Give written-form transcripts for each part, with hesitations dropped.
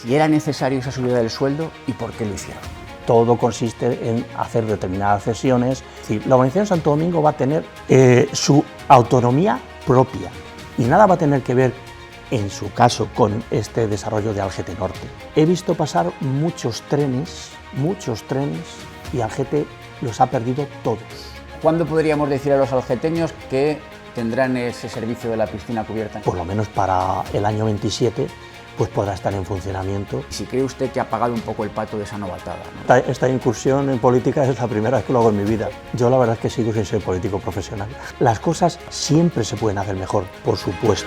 si era necesario esa subida del sueldo y por qué lo hicieron. Todo consiste en hacer determinadas cesiones. Es decir, la Urbanización Santo Domingo va a tener su autonomía propia y nada va a tener que ver, en su caso, con este desarrollo de Algete Norte. He visto pasar muchos trenes y Algete los ha perdido todos. ¿Cuándo podríamos decir a los algeteños que tendrán ese servicio de la piscina cubierta? Por lo menos para el año 27 pues podrá estar en funcionamiento. Si cree usted que ha pagado un poco el pato de esa novatada, ¿no? Esta incursión en política es la primera vez que lo hago en mi vida. Yo la verdad es que sigo sin ser político profesional. Las cosas siempre se pueden hacer mejor, por supuesto.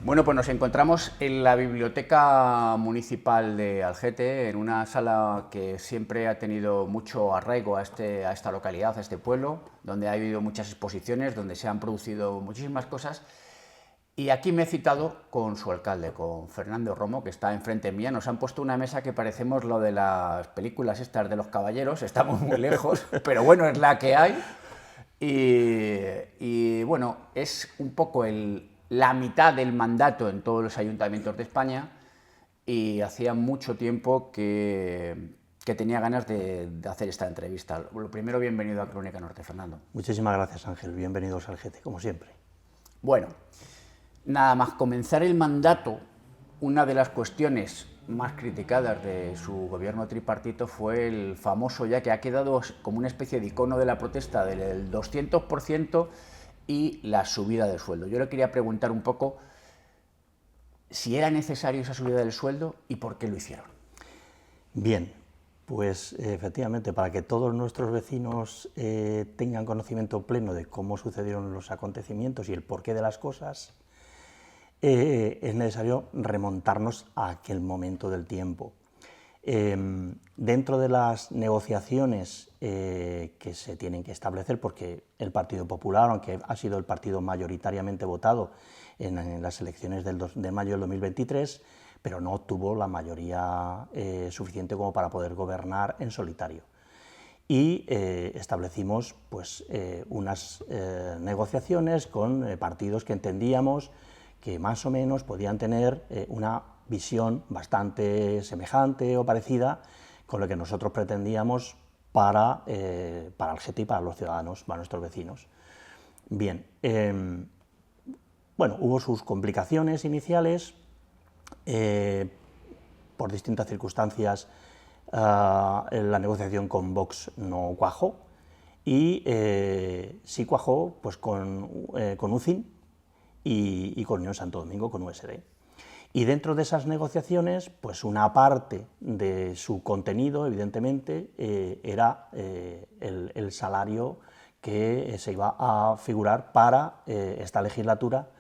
Bueno, pues nos encontramos en la Biblioteca Municipal de Algete, en una sala que siempre ha tenido mucho arraigo a esta localidad, a este pueblo, donde ha habido muchas exposiciones, donde se han producido muchísimas cosas. Y aquí me he citado con su alcalde, con Fernando Romo, que está enfrente mía. Nos han puesto una mesa que parecemos lo de las películas estas de los caballeros, estamos muy lejos, pero bueno, es la que hay. Y bueno, es un poco la mitad del mandato en todos los ayuntamientos de España y hacía mucho tiempo que tenía ganas de hacer esta entrevista. Lo primero, bienvenido a Crónica Norte, Fernando. Muchísimas gracias, Ángel. Bienvenidos a Algete, como siempre. Bueno, nada más comenzar el mandato, una de las cuestiones más criticadas de su gobierno tripartito fue el famoso, ya que ha quedado como una especie de icono de la protesta, del 200%, y la subida del sueldo. Yo le quería preguntar un poco si era necesario esa subida del sueldo y por qué lo hicieron. Bien, pues efectivamente, para que todos nuestros vecinos tengan conocimiento pleno de cómo sucedieron los acontecimientos y el porqué de las cosas, es necesario remontarnos a aquel momento del tiempo. Dentro de las negociaciones que se tienen que establecer, porque el Partido Popular, aunque ha sido el partido mayoritariamente votado en las elecciones de mayo del 2023, pero no tuvo la mayoría suficiente como para poder gobernar en solitario. Y establecimos pues, unas negociaciones con partidos que entendíamos que más o menos podían tener una visión bastante semejante o parecida con lo que nosotros pretendíamos para Algete y para los ciudadanos, para nuestros vecinos. Bien, bueno, hubo sus complicaciones iniciales, por distintas circunstancias la negociación con Vox no cuajó y sí cuajó pues, con UCIN y con Unión Santo Domingo, con USD. Y dentro de esas negociaciones, pues una parte de su contenido, evidentemente, era el salario que se iba a figurar para esta legislatura,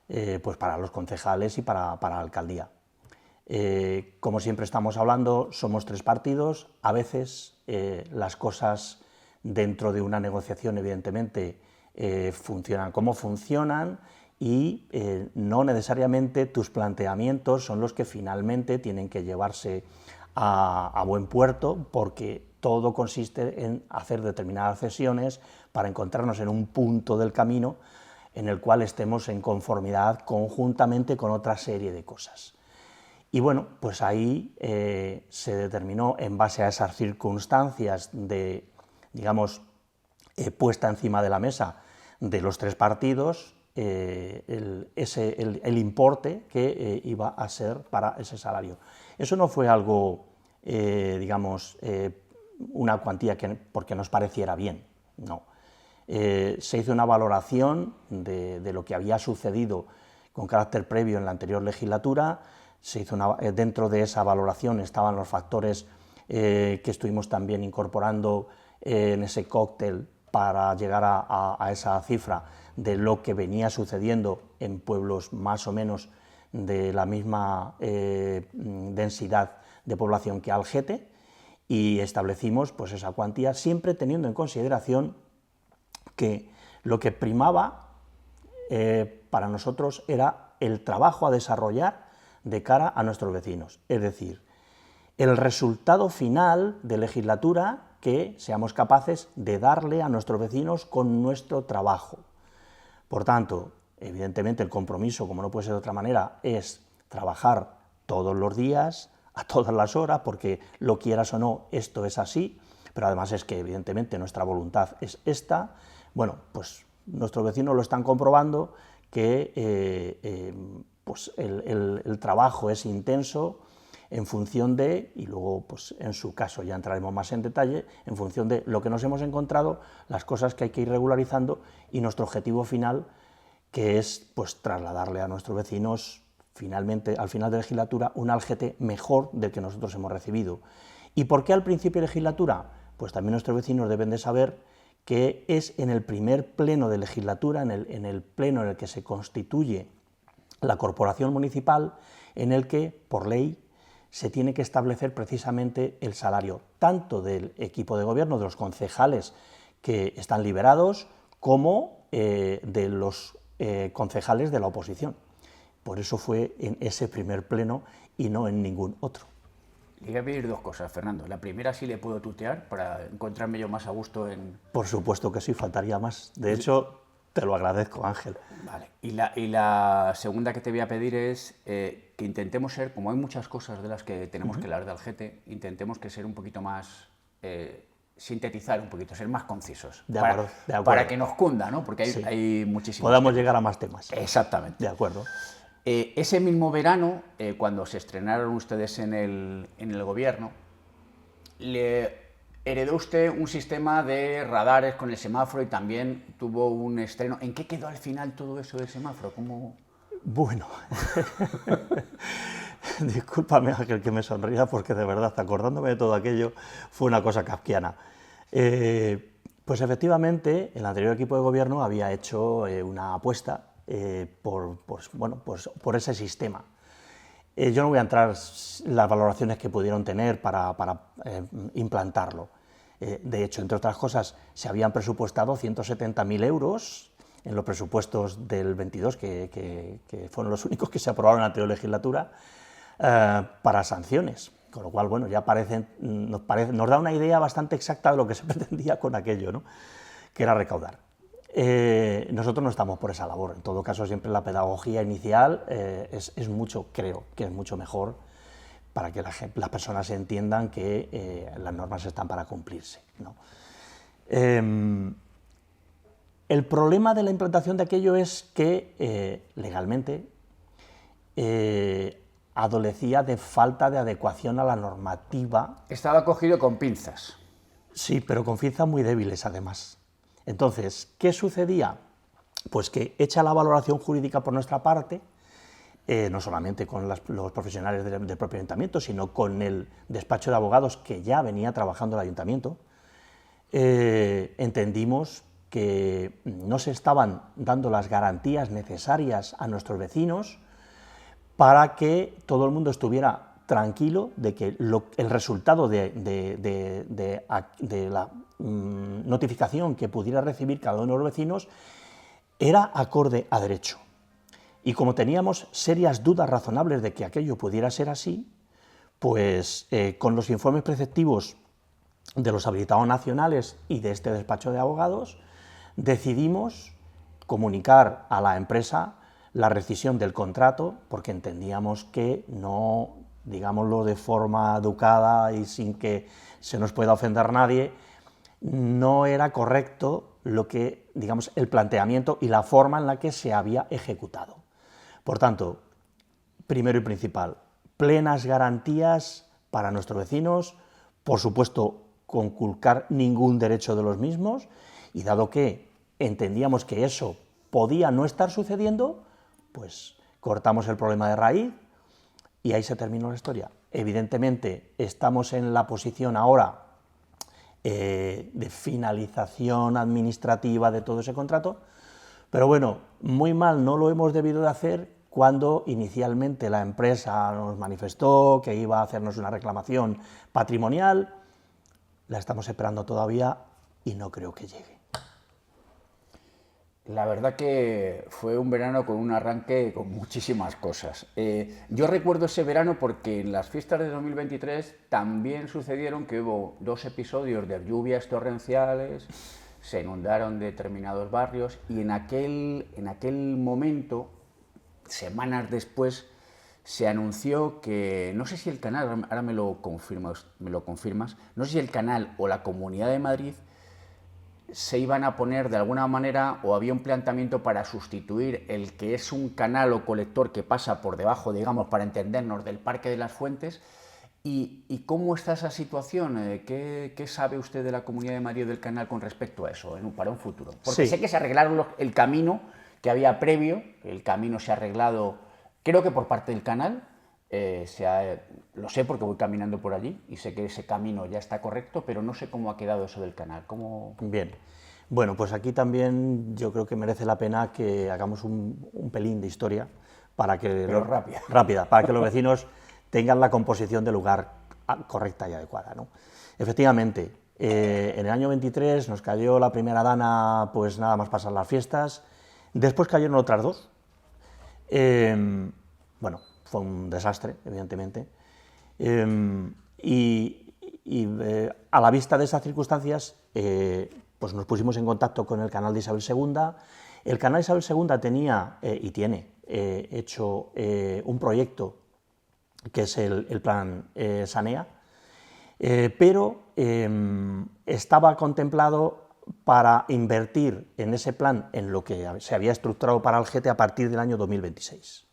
pues para los concejales y para la alcaldía. Como siempre estamos hablando, somos tres partidos, a veces las cosas dentro de una negociación, evidentemente, funcionan como funcionan, y no necesariamente tus planteamientos son los que finalmente tienen que llevarse a buen puerto, porque todo consiste en hacer determinadas cesiones para encontrarnos en un punto del camino en el cual estemos en conformidad conjuntamente con otra serie de cosas. Y bueno, pues ahí se determinó, en base a esas circunstancias de, digamos, puesta encima de la mesa de los tres partidos, el importe que iba a ser para ese salario. Eso no fue algo, digamos, una cuantía porque nos pareciera bien, no. Se hizo una valoración de lo que había sucedido con carácter previo en la anterior legislatura. Dentro de esa valoración estaban los factores que estuvimos también incorporando en ese cóctel para llegar a esa cifra de lo que venía sucediendo en pueblos más o menos de la misma densidad de población que Algete, y establecimos pues, esa cuantía, siempre teniendo en consideración que lo que primaba para nosotros era el trabajo a desarrollar de cara a nuestros vecinos, es decir, el resultado final de legislatura que seamos capaces de darle a nuestros vecinos con nuestro trabajo. Por tanto, evidentemente el compromiso, como no puede ser de otra manera, es trabajar todos los días, a todas las horas, porque lo quieras o no, esto es así, pero además es que evidentemente nuestra voluntad es esta. Bueno, pues nuestros vecinos lo están comprobando, que pues el trabajo es intenso en función de, y luego pues en su caso ya entraremos más en detalle, en función de lo que nos hemos encontrado, las cosas que hay que ir regularizando y nuestro objetivo final, que es pues trasladarle a nuestros vecinos finalmente, al final de legislatura, un Algete mejor del que nosotros hemos recibido. ¿Y por qué al principio de legislatura? Pues también nuestros vecinos deben de saber que es en el primer pleno de legislatura, en el pleno en el que se constituye la corporación municipal, en el que, por ley, se tiene que establecer precisamente el salario tanto del equipo de gobierno, de los concejales que están liberados, como de los concejales de la oposición. Por eso fue en ese primer pleno y no en ningún otro. Le voy a pedir dos cosas, Fernando. La primera, sí le puedo tutear para encontrarme yo más a gusto en... Por supuesto que sí, faltaría más. De hecho, te lo agradezco, Ángel. Vale. Y la segunda que te voy a pedir es que intentemos ser, como hay muchas cosas de las que tenemos que hablar de Algete, intentemos que ser un poquito más... sintetizar un poquito, ser más concisos. De acuerdo, de acuerdo. Para que nos cunda, ¿no? Porque Sí. hay muchísimos Podamos temas. llegar a más temas. Exactamente. De acuerdo. Ese mismo verano, cuando se estrenaron ustedes en el gobierno, le heredó usted un sistema de radares con el semáforo y también tuvo un estreno. ¿En qué quedó al final todo eso del semáforo? ¿Cómo? Bueno, discúlpame, Ángel, que me sonría, porque de verdad, acordándome de todo aquello, fue una cosa kafkiana. Pues efectivamente, el anterior equipo de gobierno había hecho una apuesta por ese sistema. Yo no voy a entrar en las valoraciones que pudieron tener para implantarlo. De hecho, entre otras cosas, se habían presupuestado 170.000 euros en los presupuestos del 22, que fueron los únicos que se aprobaron en la anterior legislatura, para sanciones. Con lo cual, bueno, ya nos da una idea bastante exacta de lo que se pretendía con aquello, ¿no? Que era recaudar. Nosotros no estamos por esa labor. En todo caso, siempre la pedagogía inicial es mucho, creo que es mucho mejor para que las personas entiendan que las normas están para cumplirse, ¿no? El problema de la implantación de aquello es que legalmente adolecía de falta de adecuación a la normativa. Estaba cogido con pinzas. Sí, pero con pinzas muy débiles además. Entonces, ¿qué sucedía? Pues que, hecha la valoración jurídica por nuestra parte, no solamente con los profesionales del propio ayuntamiento, sino con el despacho de abogados que ya venía trabajando el ayuntamiento, entendimos que no se estaban dando las garantías necesarias a nuestros vecinos para que todo el mundo estuviera tranquilo de que el resultado de la notificación que pudiera recibir cada uno de los vecinos era acorde a derecho. Y como teníamos serias dudas razonables de que aquello pudiera ser así, pues con los informes preceptivos de los habilitados nacionales y de este despacho de abogados, decidimos comunicar a la empresa la rescisión del contrato, porque entendíamos que no, digámoslo de forma educada y sin que se nos pueda ofender nadie, no era correcto digamos, el planteamiento y la forma en la que se había ejecutado. Por tanto, primero y principal, plenas garantías para nuestros vecinos, por supuesto, conculcar ningún derecho de los mismos, y dado que entendíamos que eso podía no estar sucediendo, pues cortamos el problema de raíz y ahí se terminó la historia. Evidentemente, estamos en la posición ahora de finalización administrativa de todo ese contrato, pero bueno, muy mal no lo hemos debido de hacer cuando inicialmente la empresa nos manifestó que iba a hacernos una reclamación patrimonial. La estamos esperando todavía y no creo que llegue. La verdad que fue un verano con un arranque con muchísimas cosas. Yo recuerdo ese verano porque en las fiestas de 2023 también sucedieron que hubo 2 episodios de lluvias torrenciales, se inundaron determinados barrios y en aquel momento, semanas después, se anunció que, no sé si el canal, ahora me lo confirmas, no sé si el canal o la Comunidad de Madrid se iban a poner de alguna manera, o había un planteamiento para sustituir el que es un canal o colector que pasa por debajo, digamos, para entendernos, del Parque de las Fuentes. ¿Y cómo está esa situación? ¿Qué sabe usted de la Comunidad de Madrid del canal con respecto a eso, para un futuro? Porque sé que se arreglaron el camino que había previo, el camino se ha arreglado, creo que por parte del canal, lo sé porque voy caminando por allí y sé que ese camino ya está correcto, pero no sé cómo ha quedado eso del canal. Bien, bueno, pues aquí también yo creo que merece la pena que hagamos un pelín de historia para que, para que los vecinos tengan la composición del lugar correcta y adecuada, ¿no? Efectivamente, en el año 23 nos cayó la primera dana, pues nada más pasar las fiestas, después cayeron otras dos, bueno, fue un desastre, evidentemente, a la vista de esas circunstancias, pues nos pusimos en contacto con el canal de Isabel II. El canal de Isabel II tenía y tiene hecho un proyecto que es el plan Sanea, pero estaba contemplado para invertir en ese plan en lo que se había estructurado para Algete a partir del año 2026.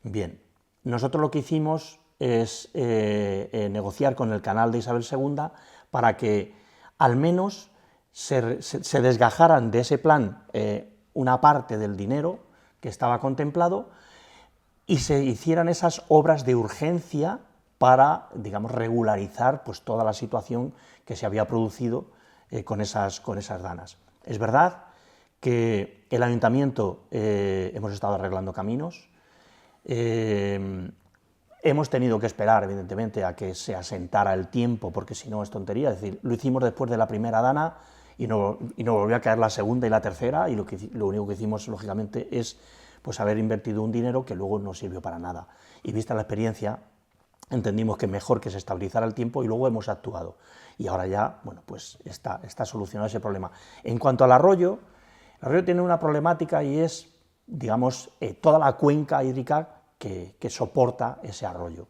Bien, nosotros lo que hicimos es negociar con el canal de Isabel II para que al menos se desgajaran de ese plan una parte del dinero que estaba contemplado y se hicieran esas obras de urgencia para, digamos, regularizar pues toda la situación que se había producido con esas danas. Es verdad que el ayuntamiento hemos estado arreglando caminos, hemos tenido que esperar, evidentemente, a que se asentara el tiempo, porque si no es tontería, es decir, lo hicimos después de la primera dana y no volvió a caer la segunda y la tercera, y lo único que hicimos, lógicamente, es pues haber invertido un dinero que luego no sirvió para nada. Y vista la experiencia, entendimos que mejor que se estabilizara el tiempo y luego hemos actuado. Y ahora ya, bueno, pues está solucionado ese problema. En cuanto al arroyo, el arroyo tiene una problemática y es, digamos, toda la cuenca hídrica que soporta ese arroyo.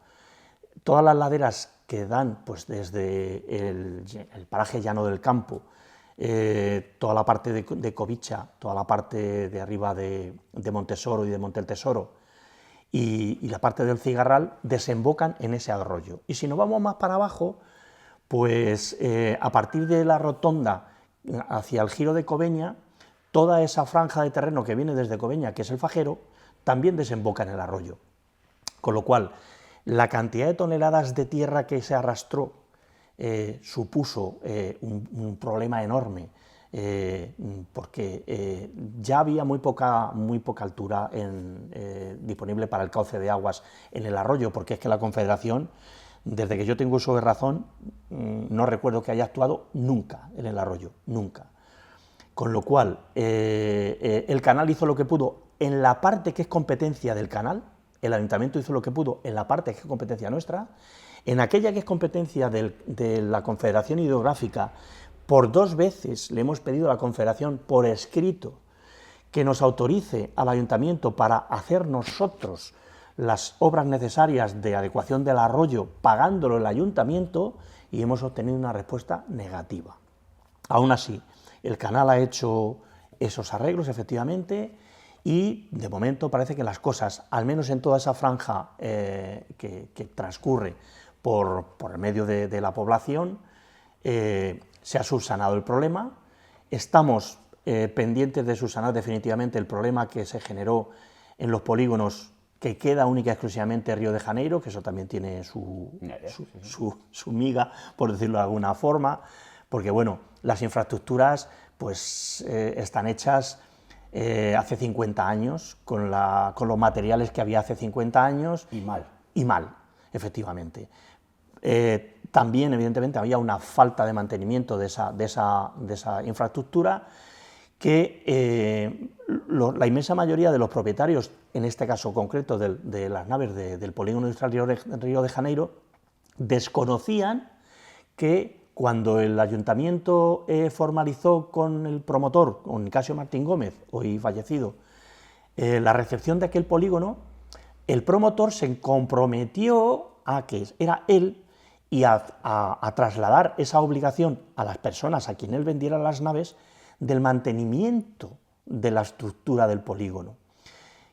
Todas las laderas que dan pues desde el paraje llano del campo, toda la parte de Covicha, toda la parte de arriba de Montesoro y de Monte el Tesoro y la parte del Cigarral desembocan en ese arroyo. Y si nos vamos más para abajo, pues a partir de la rotonda hacia el giro de Cobeña, toda esa franja de terreno que viene desde Cobeña, que es el Fajero, también desemboca en el arroyo. Con lo cual, la cantidad de toneladas de tierra que se arrastró supuso un problema enorme, porque ya había muy poca altura disponible para el cauce de aguas en el arroyo, porque es que la Confederación, desde que yo tengo uso de razón, no recuerdo que haya actuado nunca en el arroyo, nunca. Con lo cual, el canal hizo lo que pudo en la parte que es competencia del canal, el ayuntamiento hizo lo que pudo en la parte que es competencia nuestra, en aquella que es competencia de la Confederación Hidrográfica, por 2 veces le hemos pedido a la Confederación por escrito que nos autorice al ayuntamiento para hacer nosotros las obras necesarias de adecuación del arroyo pagándolo el ayuntamiento, y hemos obtenido una respuesta negativa. Aún así, el canal ha hecho esos arreglos, efectivamente, y de momento parece que las cosas, al menos en toda esa franja que transcurre por el medio de la población, se ha subsanado el problema. Estamos pendientes de subsanar definitivamente el problema que se generó en los polígonos, que queda única y exclusivamente Río de Janeiro, que eso también tiene su miga, por decirlo de alguna forma, porque bueno, las infraestructuras pues están hechas hace 50 años, con los materiales que había hace 50 años. Y mal, efectivamente. También, evidentemente, había una falta de mantenimiento de esa infraestructura que la inmensa mayoría de los propietarios, en este caso concreto de las naves del polígono industrial Río de Janeiro, desconocían que cuando el ayuntamiento formalizó con el promotor, con Nicasio Martín Gómez, hoy fallecido, la recepción de aquel polígono, el promotor se comprometió a que era él y a trasladar esa obligación a las personas a quien él vendiera las naves del mantenimiento de la estructura del polígono.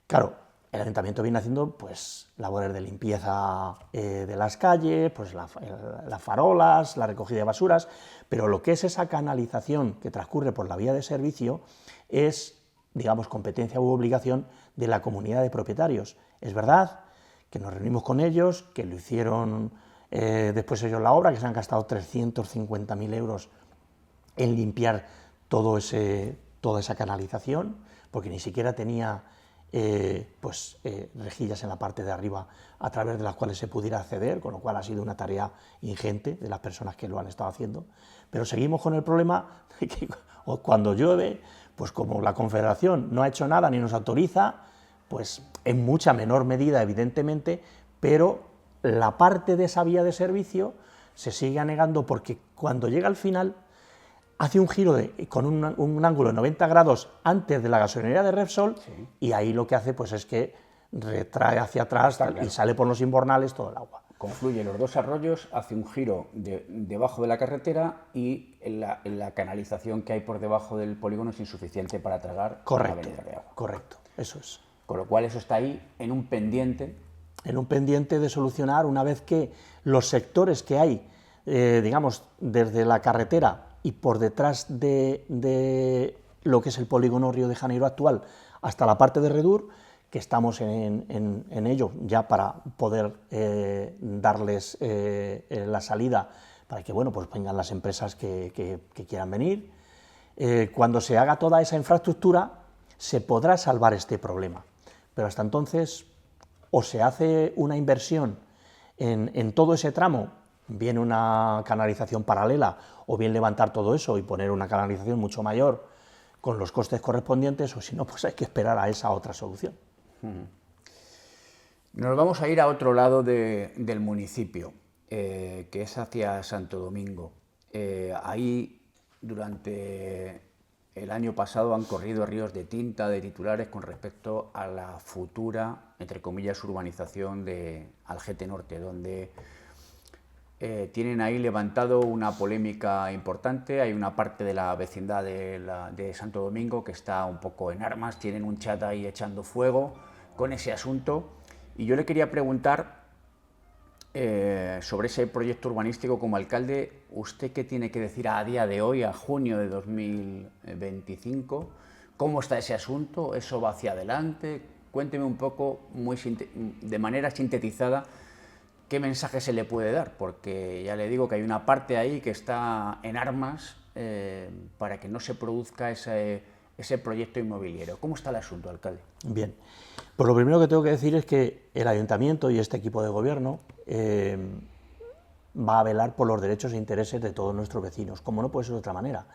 Claro, el ayuntamiento viene haciendo pues labores de limpieza de las calles, pues las farolas, la recogida de basuras, pero lo que es esa canalización que transcurre por la vía de servicio es, digamos, competencia u obligación de la comunidad de propietarios. Es verdad que nos reunimos con ellos, que lo hicieron después ellos la obra, que se han gastado 350.000 euros en limpiar toda esa canalización, porque ni siquiera tenía rejillas en la parte de arriba a través de las cuales se pudiera acceder, con lo cual ha sido una tarea ingente de las personas que lo han estado haciendo. Pero seguimos con el problema de que cuando llueve, pues como la Confederación no ha hecho nada ni nos autoriza, pues en mucha menor medida, evidentemente, pero la parte de esa vía de servicio se sigue anegando porque cuando llega al final hace un giro con un ángulo de 90 grados antes de la gasolinera de Repsol, sí, y ahí lo que hace pues es que retrae hacia atrás y sale por los invernales todo el agua. Confluye los dos arroyos, hace un giro debajo de la carretera y la canalización que hay por debajo del polígono es insuficiente para tragar la avenida de agua. Correcto, eso es. Con lo cual eso está ahí en un pendiente. En un pendiente de solucionar una vez que los sectores que hay, digamos, desde la carretera y por detrás de lo que es el polígono Río de Janeiro actual hasta la parte de Redur, que estamos en ello ya para poder darles la salida para que bueno, pues vengan las empresas que quieran venir. Cuando se haga toda esa infraestructura se podrá salvar este problema, pero hasta entonces o se hace una inversión en todo ese tramo, bien una canalización paralela o bien levantar todo eso y poner una canalización mucho mayor con los costes correspondientes, o si no, pues hay que esperar a esa otra solución. Nos vamos a ir a otro lado del municipio, que es hacia Santo Domingo. Ahí durante el año pasado han corrido ríos de tinta, de titulares con respecto a la futura, entre comillas, urbanización de Algete Norte, donde tienen ahí levantado una polémica importante. Hay una parte de la vecindad de Santo Domingo que está un poco en armas, tienen un chat ahí echando fuego con ese asunto. Y yo le quería preguntar sobre ese proyecto urbanístico como alcalde, ¿usted qué tiene que decir a día de hoy, a junio de 2025? ¿Cómo está ese asunto? ¿Eso va hacia adelante? Cuénteme un poco, de manera sintetizada, ¿qué mensaje se le puede dar? Porque ya le digo que hay una parte ahí que está en armas para que no se produzca ese proyecto inmobiliario. ¿Cómo está el asunto, alcalde? Bien, pues lo primero que tengo que decir es que el ayuntamiento y este equipo de gobierno va a velar por los derechos e intereses de todos nuestros vecinos, como no puede ser de otra manera,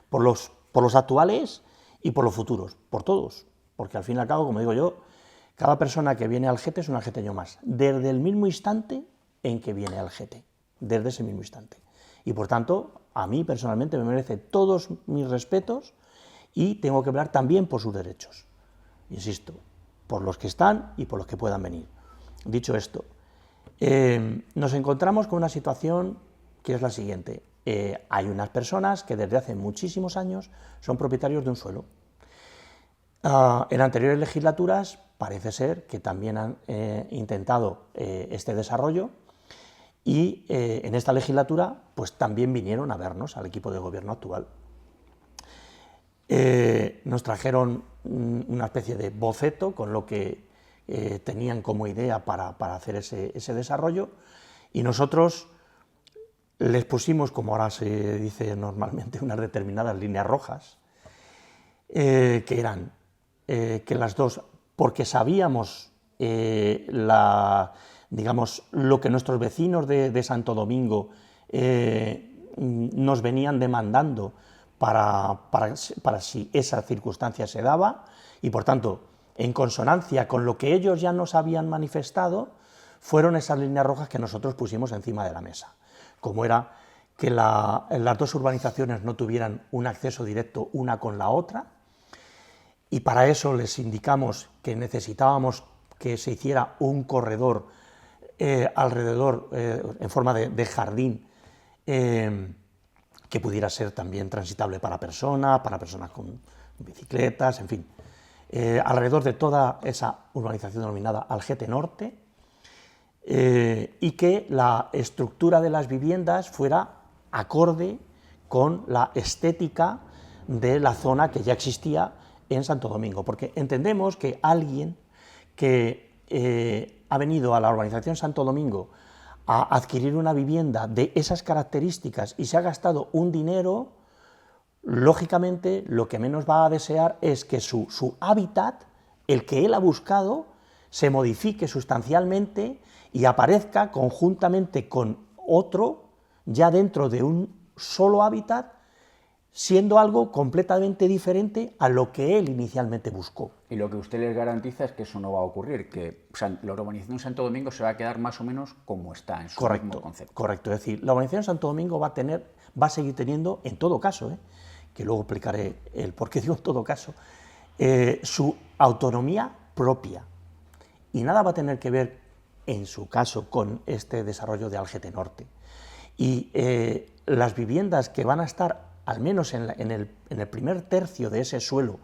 por los actuales y por los futuros, por todos, porque al fin y al cabo, como digo yo, cada persona que viene al Algete es un algeteño más, desde el mismo instante en que viene al Algete, desde ese mismo instante. Y por tanto, a mí personalmente me merece todos mis respetos y tengo que velar también por sus derechos. Insisto, por los que están y por los que puedan venir. Dicho esto, nos encontramos con una situación que es la siguiente. Hay unas personas que desde hace muchísimos años son propietarios de un suelo. En anteriores legislaturas parece ser que también han intentado este desarrollo y en esta legislatura pues también vinieron a vernos al equipo de gobierno actual. Nos trajeron una especie de boceto con lo que tenían como idea para hacer ese desarrollo y nosotros les pusimos, como ahora se dice normalmente, unas determinadas líneas rojas, que eran que las dos, porque sabíamos digamos, lo que nuestros vecinos de Santo Domingo nos venían demandando para si esa circunstancia se daba, y por tanto, en consonancia con lo que ellos ya nos habían manifestado, fueron esas líneas rojas que nosotros pusimos encima de la mesa, como era que las dos urbanizaciones no tuvieran un acceso directo una con la otra, y para eso les indicamos que necesitábamos que se hiciera un corredor alrededor en forma de jardín que pudiera ser también transitable para personas con bicicletas, en fin, alrededor de toda esa urbanización denominada Algete Norte, y que la estructura de las viviendas fuera acorde con la estética de la zona que ya existía en Santo Domingo, porque entendemos que alguien que ha venido a la urbanización Santo Domingo a adquirir una vivienda de esas características y se ha gastado un dinero, lógicamente lo que menos va a desear es que su hábitat, el que él ha buscado, se modifique sustancialmente y aparezca conjuntamente con otro ya dentro de un solo hábitat, siendo algo completamente diferente a lo que él inicialmente buscó. Y lo que usted les garantiza es que eso no va a ocurrir, que la urbanización Santo Domingo se va a quedar más o menos como está en su mismo concepto. Correcto, es decir, la urbanización Santo Domingo va a seguir teniendo, en todo caso, que luego explicaré el por qué digo en todo caso, su autonomía propia. Y nada va a tener que ver, en su caso, con este desarrollo de Algete Norte. Y las viviendas que van a estar, al menos en el primer tercio de ese suelo,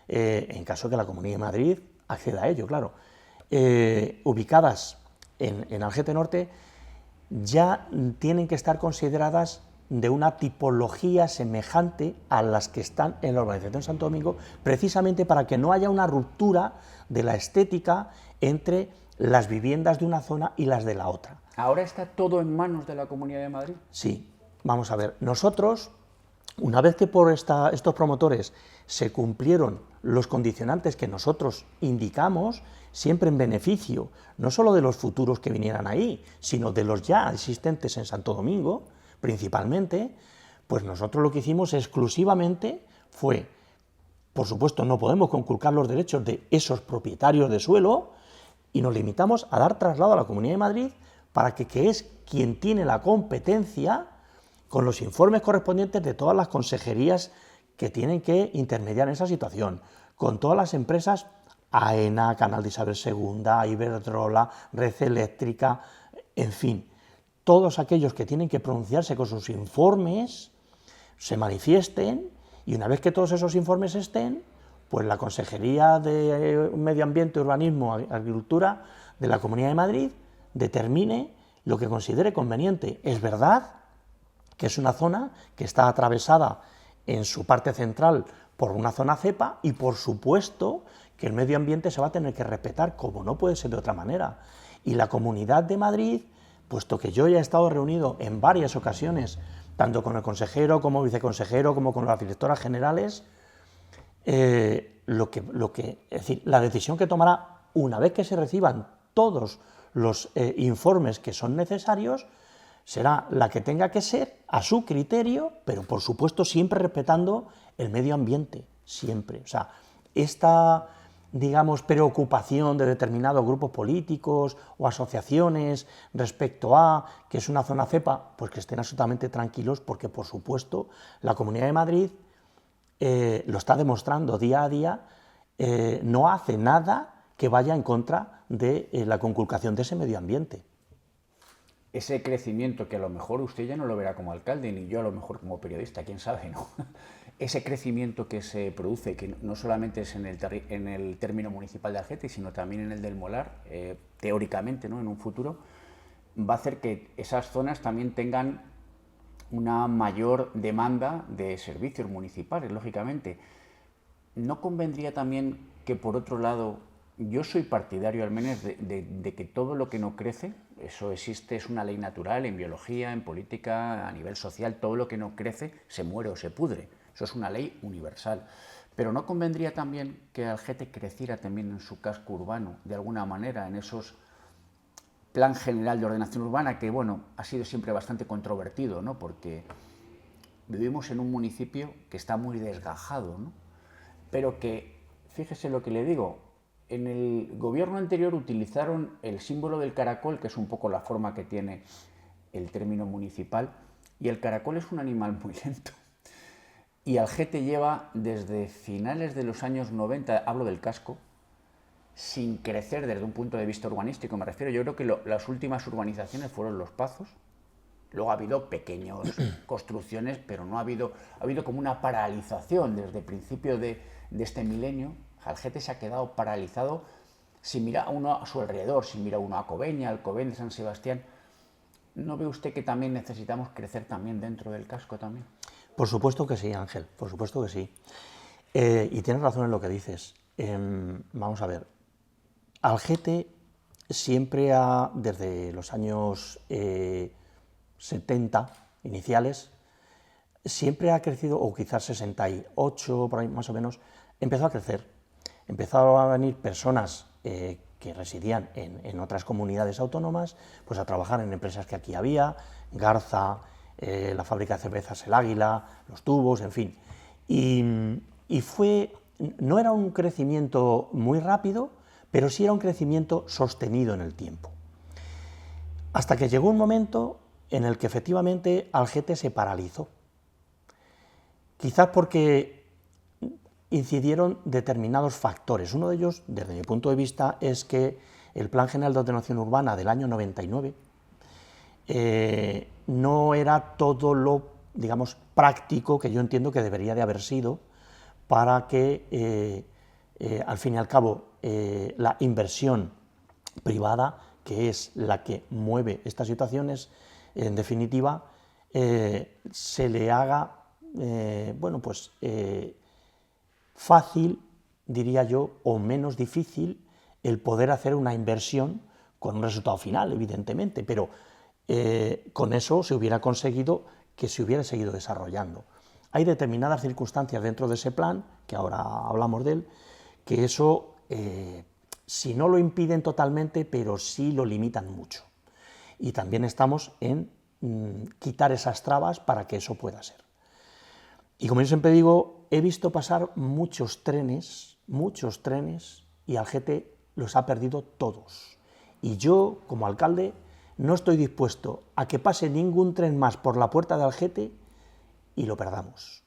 en caso que la Comunidad de Madrid acceda a ello, claro, ubicadas en Algete Norte, ya tienen que estar consideradas de una tipología semejante a las que están en la urbanización Santo Domingo, precisamente para que no haya una ruptura de la estética entre las viviendas de una zona y las de la otra. ¿Ahora está todo en manos de la Comunidad de Madrid? Sí, vamos a ver, nosotros, una vez que por estos promotores se cumplieron los condicionantes que nosotros indicamos, siempre en beneficio no solo de los futuros que vinieran ahí, sino de los ya existentes en Santo Domingo, principalmente, pues nosotros lo que hicimos exclusivamente fue, por supuesto no podemos conculcar los derechos de esos propietarios de suelo, y nos limitamos a dar traslado a la Comunidad de Madrid para que es quien tiene la competencia con los informes correspondientes de todas las consejerías que tienen que intermediar en esa situación, con todas las empresas, AENA, Canal de Isabel II, Iberdrola, Red Eléctrica, en fin, todos aquellos que tienen que pronunciarse con sus informes, se manifiesten, y una vez que todos esos informes estén, pues la Consejería de Medio Ambiente, Urbanismo, Agricultura de la Comunidad de Madrid determine lo que considere conveniente. Es verdad que es una zona que está atravesada en su parte central por una zona cepa y, por supuesto, que el medio ambiente se va a tener que respetar, como no puede ser de otra manera. Y la Comunidad de Madrid, puesto que yo ya he estado reunido en varias ocasiones, tanto con el consejero como viceconsejero, como con las directoras generales, es decir, la decisión que tomará una vez que se reciban todos los informes que son necesarios será la que tenga que ser a su criterio, pero por supuesto siempre respetando el medio ambiente, siempre. O sea, esta, digamos, preocupación de determinados grupos políticos o asociaciones respecto a que es una zona cepa, pues que estén absolutamente tranquilos, porque por supuesto la Comunidad de Madrid lo está demostrando día a día, no hace nada que vaya en contra de la conculcación de ese medio ambiente. Ese crecimiento que a lo mejor usted ya no lo verá como alcalde, ni yo a lo mejor como periodista, quién sabe, ¿no? Ese crecimiento que se produce, que no solamente es en el término municipal de Algete, sino también en el del Molar, teóricamente, ¿no?, en un futuro, va a hacer que esas zonas también tengan una mayor demanda de servicios municipales, lógicamente. ¿No convendría también que, por otro lado, yo soy partidario al menos de que todo lo que no crece, eso existe, es una ley natural en biología, en política, a nivel social, todo lo que no crece se muere o se pudre, eso es una ley universal. Pero ¿no convendría también que Algete creciera también en su casco urbano, de alguna manera, en esos plan general de ordenación urbana, que bueno, ha sido siempre bastante controvertido, ¿no?, porque vivimos en un municipio que está muy desgajado, ¿no?, pero que, fíjese lo que le digo, en el gobierno anterior utilizaron el símbolo del caracol, que es un poco la forma que tiene el término municipal, Y el caracol es un animal muy lento. Y Algete lleva desde finales de los años 90, hablo del casco, sin crecer desde un punto de vista urbanístico, me refiero. Yo creo que las últimas urbanizaciones fueron Los Pazos. Luego ha habido pequeñas construcciones, pero no ha habido como una paralización desde el principio de este milenio. Algete se ha quedado paralizado. Si mira uno a su alrededor, si mira uno a Cobeña, Alcobendas, San Sebastián, ¿no ve usted que también necesitamos crecer también dentro del casco también? Por supuesto que sí, Ángel, por supuesto que sí. Y tienes razón en lo que dices. Vamos a ver, Algete siempre desde los años 70 iniciales, siempre ha crecido, o quizás 68, por ahí más o menos, empezó a crecer. Empezaron a venir personas que residían en otras comunidades autónomas, pues a trabajar en empresas que aquí había, Garza, la fábrica de cervezas El Águila, los tubos, en fin. Y no era un crecimiento muy rápido, pero sí era un crecimiento sostenido en el tiempo. Hasta que llegó un momento en el que efectivamente Algete se paralizó. Quizás porque incidieron determinados factores. Uno de ellos, desde mi punto de vista, es que el Plan General de Ordenación Urbana del año 99 no era todo lo, digamos, práctico que yo entiendo que debería de haber sido para que, al fin y al cabo, la inversión privada, que es la que mueve estas situaciones, en definitiva, se le haga, bueno, pues fácil, diría yo, o menos difícil el poder hacer una inversión con un resultado final, evidentemente, pero con eso se hubiera conseguido que se hubiera seguido desarrollando. Hay determinadas circunstancias dentro de ese plan, que ahora hablamos de él, que eso, si no lo impiden totalmente, pero sí lo limitan mucho. Y también estamos en quitar esas trabas para que eso pueda ser. Y como yo siempre digo, he visto pasar muchos trenes, y Algete los ha perdido todos. Y yo, como alcalde, no estoy dispuesto a que pase ningún tren más por la puerta de Algete y lo perdamos,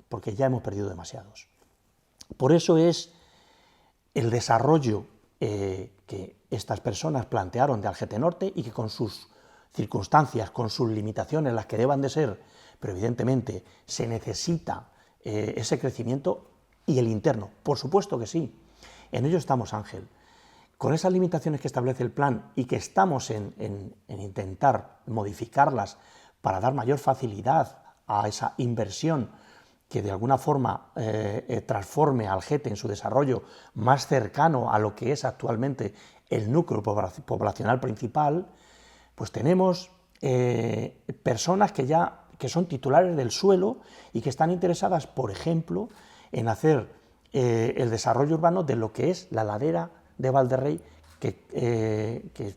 porque ya hemos perdido demasiados. Por eso es el desarrollo que estas personas plantearon de Algete Norte y que con sus circunstancias, con sus limitaciones, las que deban de ser, pero evidentemente se necesita ese crecimiento y el interno, por supuesto que sí. En ello estamos, Ángel. Con esas limitaciones que establece el plan y que estamos en intentar modificarlas para dar mayor facilidad a esa inversión que de alguna forma transforme a Algete en su desarrollo más cercano a lo que es actualmente el núcleo poblacional principal, pues tenemos personas que son titulares del suelo y que están interesadas, por ejemplo, en hacer el desarrollo urbano de lo que es la ladera de Valderrey, que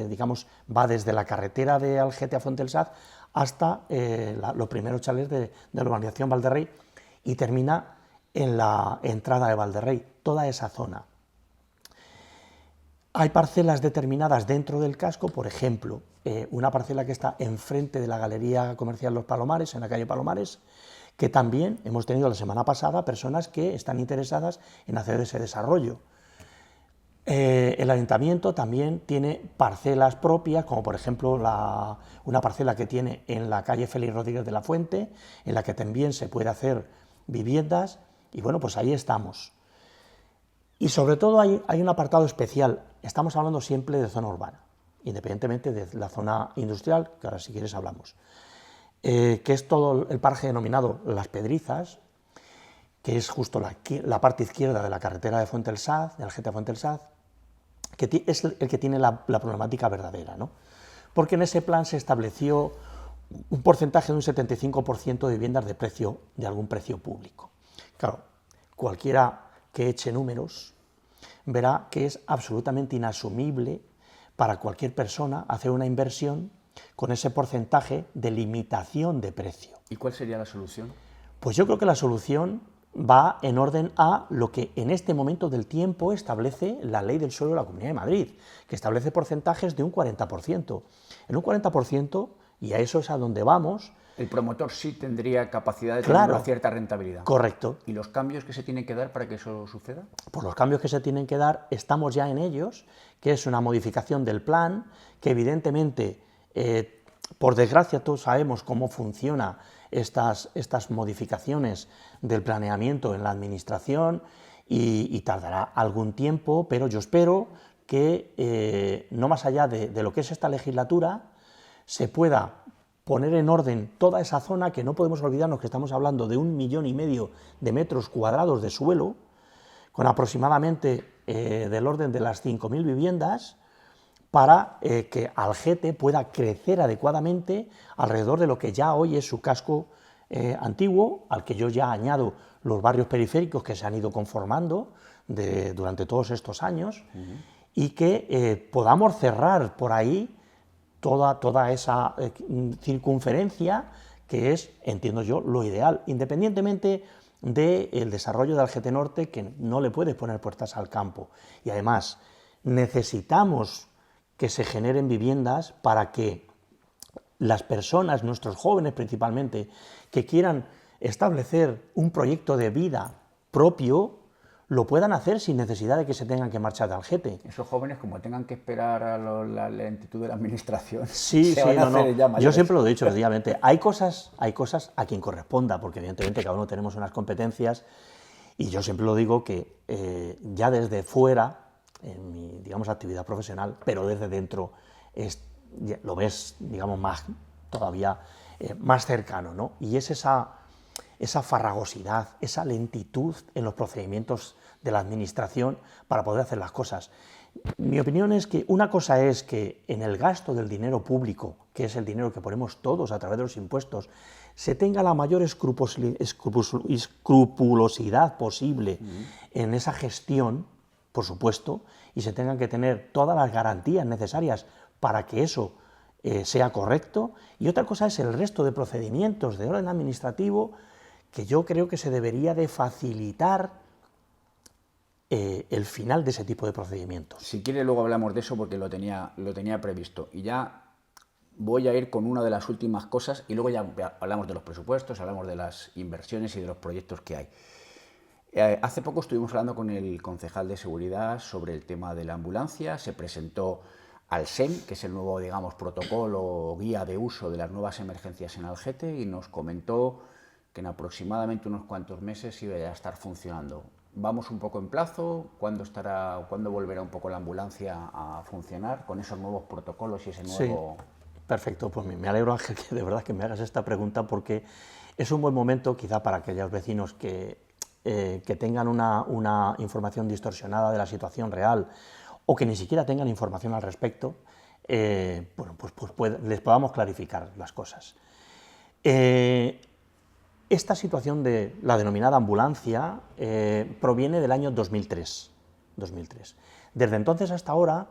digamos, va desde la carretera de Algete a Fuentesaz hasta los primeros chalés de la urbanización Valderrey y termina en la entrada de Valderrey, toda esa zona. Hay parcelas determinadas dentro del casco, por ejemplo, una parcela que está enfrente de la Galería Comercial Los Palomares, en la calle Palomares, que también hemos tenido la semana pasada personas que están interesadas en hacer ese desarrollo. El ayuntamiento también tiene parcelas propias, como por ejemplo una parcela que tiene en la calle Félix Rodríguez de la Fuente, en la que también se puede hacer viviendas, y bueno, pues ahí estamos. Y sobre todo hay un apartado especial, estamos hablando siempre de zona urbana, independientemente de la zona industrial, que ahora si quieres hablamos, que es todo el paraje denominado Las Pedrizas, que es justo la parte izquierda de la carretera de Fuentesaz, de Algete a Fuentesaz, que es el que tiene la problemática verdadera, ¿no? Porque en ese plan se estableció un porcentaje de un 75% de viviendas de algún precio público. Claro, cualquiera que eche números verá que es absolutamente inasumible para cualquier persona hacer una inversión con ese porcentaje de limitación de precio. ¿Y cuál sería la solución? Pues yo creo que la solución va en orden a lo que en este momento del tiempo establece la Ley del Suelo de la Comunidad de Madrid, que establece porcentajes de un 40%. En un 40% Y a eso es a donde vamos. El promotor sí tendría capacidad de tener Claro, una cierta rentabilidad. correcto. ¿Y los cambios que se tienen que dar para que eso suceda? Por los cambios que se tienen que dar, estamos ya en ellos, que es una modificación del plan, que evidentemente, por desgracia, todos sabemos cómo funcionan estas modificaciones del planeamiento en la administración y tardará algún tiempo, pero yo espero que no más allá de lo que es esta legislatura se pueda poner en orden toda esa zona, que no podemos olvidarnos que estamos hablando de 1,5 millones de metros cuadrados de suelo, con aproximadamente del orden de las 5.000 viviendas, para que Algete pueda crecer adecuadamente alrededor de lo que ya hoy es su casco antiguo, al que yo ya añado los barrios periféricos que se han ido conformando durante todos estos años, y que podamos cerrar por ahí toda esa circunferencia, que es, entiendo yo, lo ideal, independientemente del desarrollo de Algete Norte, que no le puede poner puertas al campo. Y además necesitamos que se generen viviendas para que las personas, nuestros jóvenes principalmente, que quieran establecer un proyecto de vida propio, lo puedan hacer sin necesidad de que se tengan que marchar de Algete. Esos jóvenes, como tengan que esperar a la lentitud de la administración, sí, se van a hacer ya mayores. Yo siempre lo he dicho, efectivamente. Hay cosas a quien corresponda, porque evidentemente cada uno tenemos unas competencias, y yo siempre lo digo que ya desde fuera, en mi, digamos, actividad profesional, pero desde dentro lo ves, digamos, todavía más cercano, ¿no? Y es esa farragosidad, esa lentitud en los procedimientos de la administración para poder hacer las cosas. Mi opinión es que una cosa es que en el gasto del dinero público, que es el dinero que ponemos todos a través de los impuestos, se tenga la mayor escrupulosidad posible en esa gestión, por supuesto, y se tengan que tener todas las garantías necesarias para que eso sea correcto. Y otra cosa es el resto de procedimientos de orden administrativo, que yo creo que se debería de facilitar el final de ese tipo de procedimientos. Si quiere luego hablamos de eso, porque lo tenía previsto. Y ya voy a ir con una de las últimas cosas, y luego ya hablamos de los presupuestos, hablamos de las inversiones y de los proyectos que hay. Hace poco estuvimos hablando con el concejal de seguridad sobre el tema de la ambulancia. Se presentó al SEM, que es el nuevo, digamos, protocolo o guía de uso de las nuevas emergencias en Algete, y nos comentó que en aproximadamente unos cuantos meses iba a estar funcionando. Vamos un poco en plazo, ¿cuándo volverá un poco la ambulancia a funcionar con esos nuevos protocolos y ese nuevo...? Sí, perfecto, pues me alegro, Ángel, que de verdad que me hagas esta pregunta, porque es un buen momento quizá para aquellos vecinos que tengan una información distorsionada de la situación real, o que ni siquiera tengan información al respecto, les podamos clarificar las cosas. Esta situación de la denominada ambulancia proviene del año 2003. Desde entonces hasta ahora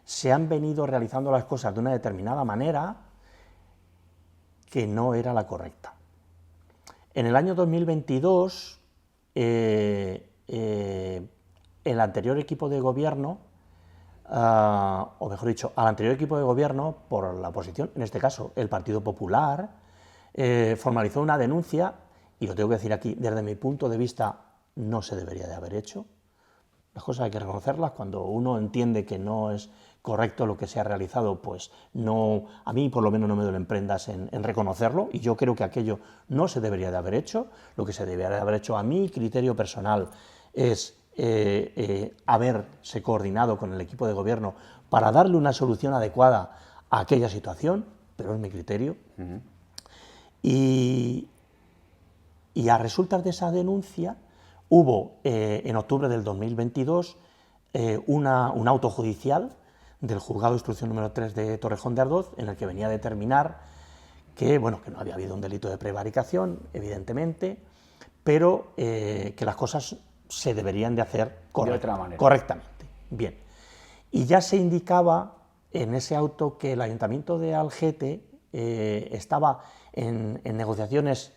se han venido realizando las cosas de una determinada manera que no era la correcta. En el año 2022, el anterior equipo de gobierno, o mejor dicho, al anterior equipo de gobierno, por la oposición, en este caso el Partido Popular, formalizó una denuncia, y lo tengo que decir aquí, desde mi punto de vista no se debería de haber hecho. Las cosas hay que reconocerlas. Cuando uno entiende que no es correcto lo que se ha realizado, pues no, a mí por lo menos no me duelen prendas en reconocerlo, y yo creo que aquello no se debería de haber hecho. Lo que se debería de haber hecho, a mi criterio personal, es haberse coordinado con el equipo de gobierno para darle una solución adecuada a aquella situación, pero es mi criterio. Y a resultas de esa denuncia hubo en octubre del 2022 un auto judicial del Juzgado de Instrucción número 3 de Torrejón de Ardoz, en el que venía a determinar que no había habido un delito de prevaricación, evidentemente, pero que las cosas se deberían de hacer de otra manera, correctamente. Bien. Y ya se indicaba en ese auto que el Ayuntamiento de Algete estaba en negociaciones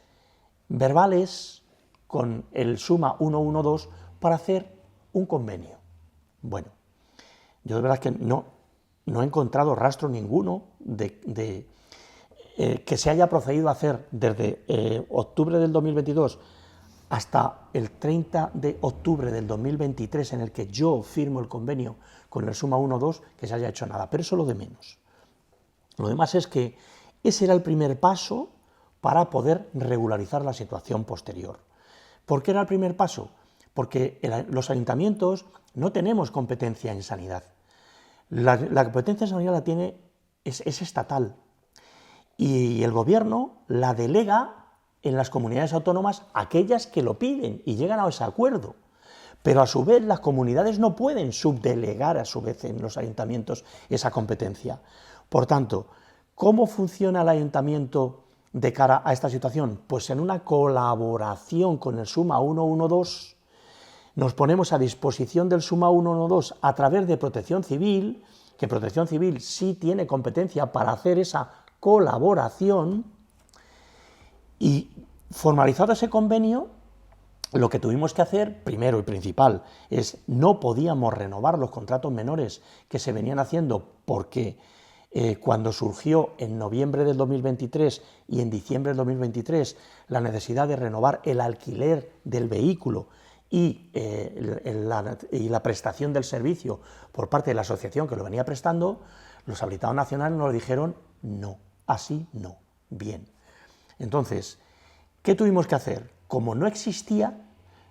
verbales con el SUMA 112 para hacer un convenio. Bueno, yo de verdad que no he encontrado rastro ninguno de que se haya procedido a hacer desde octubre del 2022 hasta el 30 de octubre del 2023, en el que yo firmo el convenio con el Suma 1-2, que se haya hecho nada, pero eso es lo de menos. Lo demás es que ese era el primer paso para poder regularizar la situación posterior. ¿Por qué era el primer paso? Porque los ayuntamientos no tenemos competencia en sanidad. La competencia en sanidad es estatal, y el gobierno la delega en las comunidades autónomas aquellas que lo piden y llegan a ese acuerdo. Pero a su vez las comunidades no pueden subdelegar a su vez en los ayuntamientos esa competencia. Por tanto, ¿cómo funciona el ayuntamiento de cara a esta situación? Pues en una colaboración con el Suma 112, nos ponemos a disposición del Suma 112 a través de Protección Civil, que Protección Civil sí tiene competencia para hacer esa colaboración, y formalizado ese convenio, lo que tuvimos que hacer, primero y principal, es no podíamos renovar los contratos menores que se venían haciendo porque cuando surgió en noviembre del 2023 y en diciembre del 2023 la necesidad de renovar el alquiler del vehículo y la prestación del servicio por parte de la asociación que lo venía prestando, los habilitados nacionales nos dijeron no, así no, bien. Entonces, ¿qué tuvimos que hacer? Como no existía,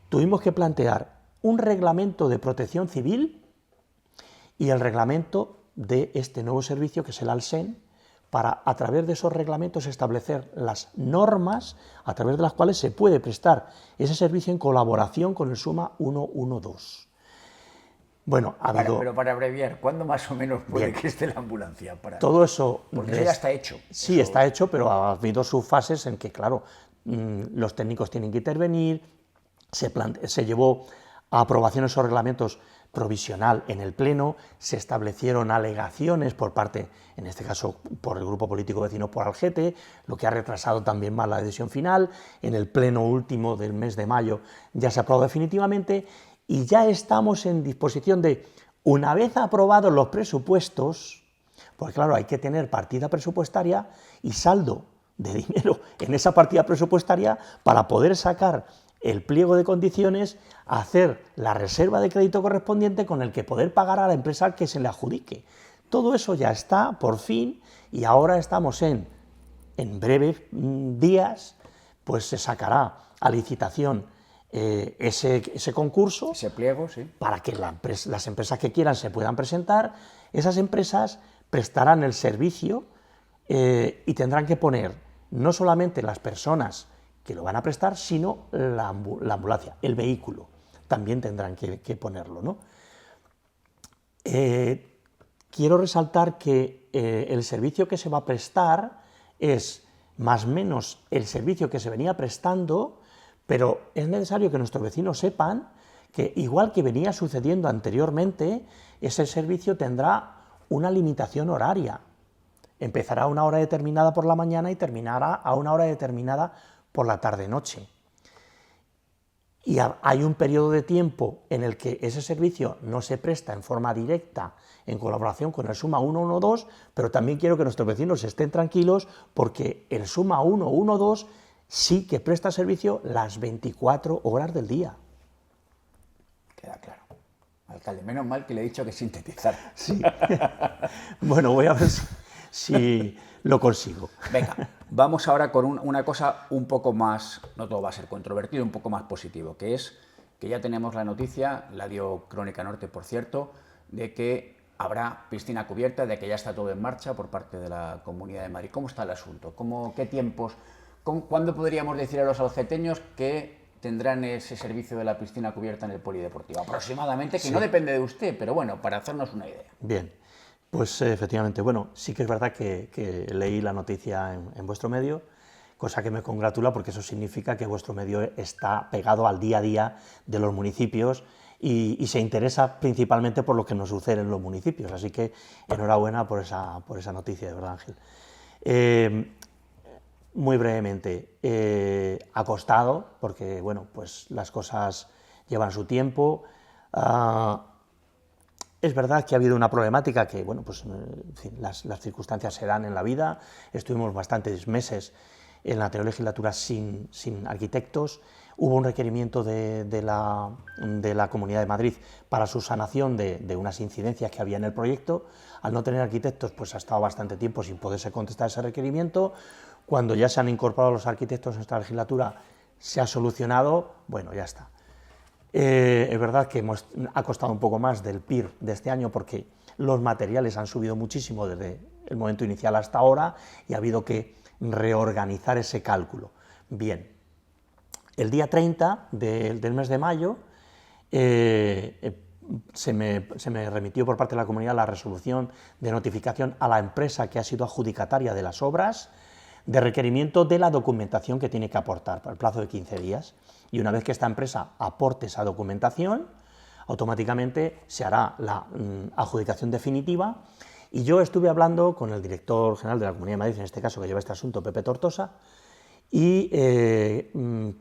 tuvimos que plantear un reglamento de protección civil y el reglamento de este nuevo servicio, que es el ALSEN, para a través de esos reglamentos establecer las normas a través de las cuales se puede prestar ese servicio en colaboración con el Suma 112. Bueno, Pero para abreviar, ¿cuándo más o menos puede que esté la ambulancia? Todo eso... Porque eso ya está hecho. Sí, está hecho, pero ha habido sus fases en que, claro, los técnicos tienen que intervenir, se llevó a aprobación esos reglamentos provisional en el Pleno, se establecieron alegaciones por parte, en este caso por el Grupo Político Vecinos por Algete, lo que ha retrasado también más la decisión final. En el Pleno último del mes de mayo ya se aprobó definitivamente y ya estamos en disposición de, una vez aprobados los presupuestos, porque claro, hay que tener partida presupuestaria y saldo de dinero en esa partida presupuestaria para poder sacar el pliego de condiciones, hacer la reserva de crédito correspondiente con el que poder pagar a la empresa al que se le adjudique. Todo eso ya está, por fin, y ahora estamos en breves días, pues se sacará a licitación ese concurso, ese pliego, sí, para que las empresas que quieran se puedan presentar. Esas empresas prestarán el servicio y tendrán que poner no solamente las personas que lo van a prestar, sino la ambulancia, el vehículo, también tendrán que ponerlo, ¿no? Quiero resaltar que el servicio que se va a prestar es más o menos el servicio que se venía prestando, pero es necesario que nuestros vecinos sepan que, igual que venía sucediendo anteriormente, ese servicio tendrá una limitación horaria. Empezará a una hora determinada por la mañana y terminará a una hora determinada por la tarde-noche. Y hay un periodo de tiempo en el que ese servicio no se presta en forma directa en colaboración con el Suma 112, pero también quiero que nuestros vecinos estén tranquilos porque el Suma 112 sí que presta servicio las 24 horas del día. Queda claro. Alcalde, menos mal que le he dicho que sintetizar. Sí. Bueno, voy a ver si lo consigo. Venga, vamos ahora con una cosa un poco más, no todo va a ser controvertido, un poco más positivo, que es que ya tenemos la noticia, la dio Crónica Norte, por cierto, de que habrá piscina cubierta, de que ya está todo en marcha por parte de la Comunidad de Madrid. ¿Cómo está el asunto? ¿Qué tiempos? ¿Cuándo podríamos decir a los algeteños que tendrán ese servicio de la piscina cubierta en el polideportivo? Aproximadamente, que sí, no depende de usted, pero bueno, para hacernos una idea. Bien, pues efectivamente, bueno, sí que es verdad que leí la noticia en vuestro medio, cosa que me congratula porque eso significa que vuestro medio está pegado al día a día de los municipios y se interesa principalmente por lo que nos sucede en los municipios, así que enhorabuena por esa noticia, de verdad, Ángel. Muy brevemente, ha costado, porque bueno, pues las cosas llevan su tiempo. Es verdad que ha habido una problemática que, bueno, pues en fin, las circunstancias se dan en la vida. Estuvimos bastantes meses en la anterior legislatura sin arquitectos. Hubo un requerimiento de la Comunidad de Madrid para su sanación de unas incidencias que había en el proyecto. Al no tener arquitectos, pues ha estado bastante tiempo sin poderse contestar ese requerimiento. Cuando ya se han incorporado los arquitectos en esta legislatura, se ha solucionado, bueno, ya está. Es verdad que ha costado un poco más del PIR de este año porque los materiales han subido muchísimo desde el momento inicial hasta ahora y ha habido que reorganizar ese cálculo. Bien, el día 30 del mes de mayo se me remitió por parte de la comunidad la resolución de notificación a la empresa que ha sido adjudicataria de las obras de requerimiento de la documentación que tiene que aportar por el plazo de 15 días. Y una vez que esta empresa aporte esa documentación, automáticamente se hará la adjudicación definitiva. Y yo estuve hablando con el director general de la Comunidad de Madrid, en este caso que lleva este asunto, Pepe Tortosa, y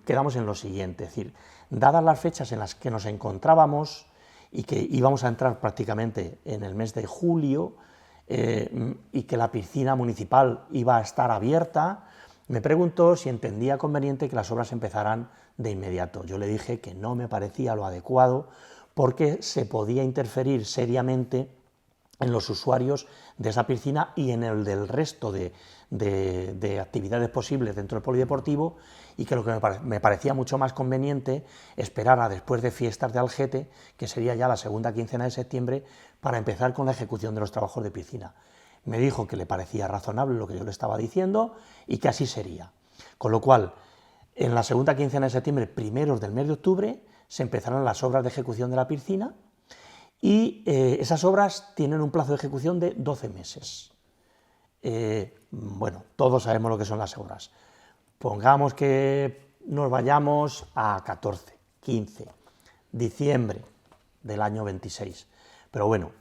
quedamos en lo siguiente, es decir, dadas las fechas en las que nos encontrábamos y que íbamos a entrar prácticamente en el mes de julio, y que la piscina municipal iba a estar abierta, me preguntó si entendía conveniente que las obras empezaran de inmediato. Yo le dije que no me parecía lo adecuado porque se podía interferir seriamente en los usuarios de esa piscina y en el del resto de actividades posibles dentro del polideportivo, y que lo que me parecía mucho más conveniente esperar a después de fiestas de Algete, que sería ya la segunda quincena de septiembre, para empezar con la ejecución de los trabajos de piscina. Me dijo que le parecía razonable lo que yo le estaba diciendo y que así sería. Con lo cual, en la segunda quincena de septiembre, primeros del mes de octubre, se empezarán las obras de ejecución de la piscina, y esas obras tienen un plazo de ejecución de 12 meses. Bueno, todos sabemos lo que son las obras. Pongamos que nos vayamos a 14, 15, diciembre del año 26. Pero bueno,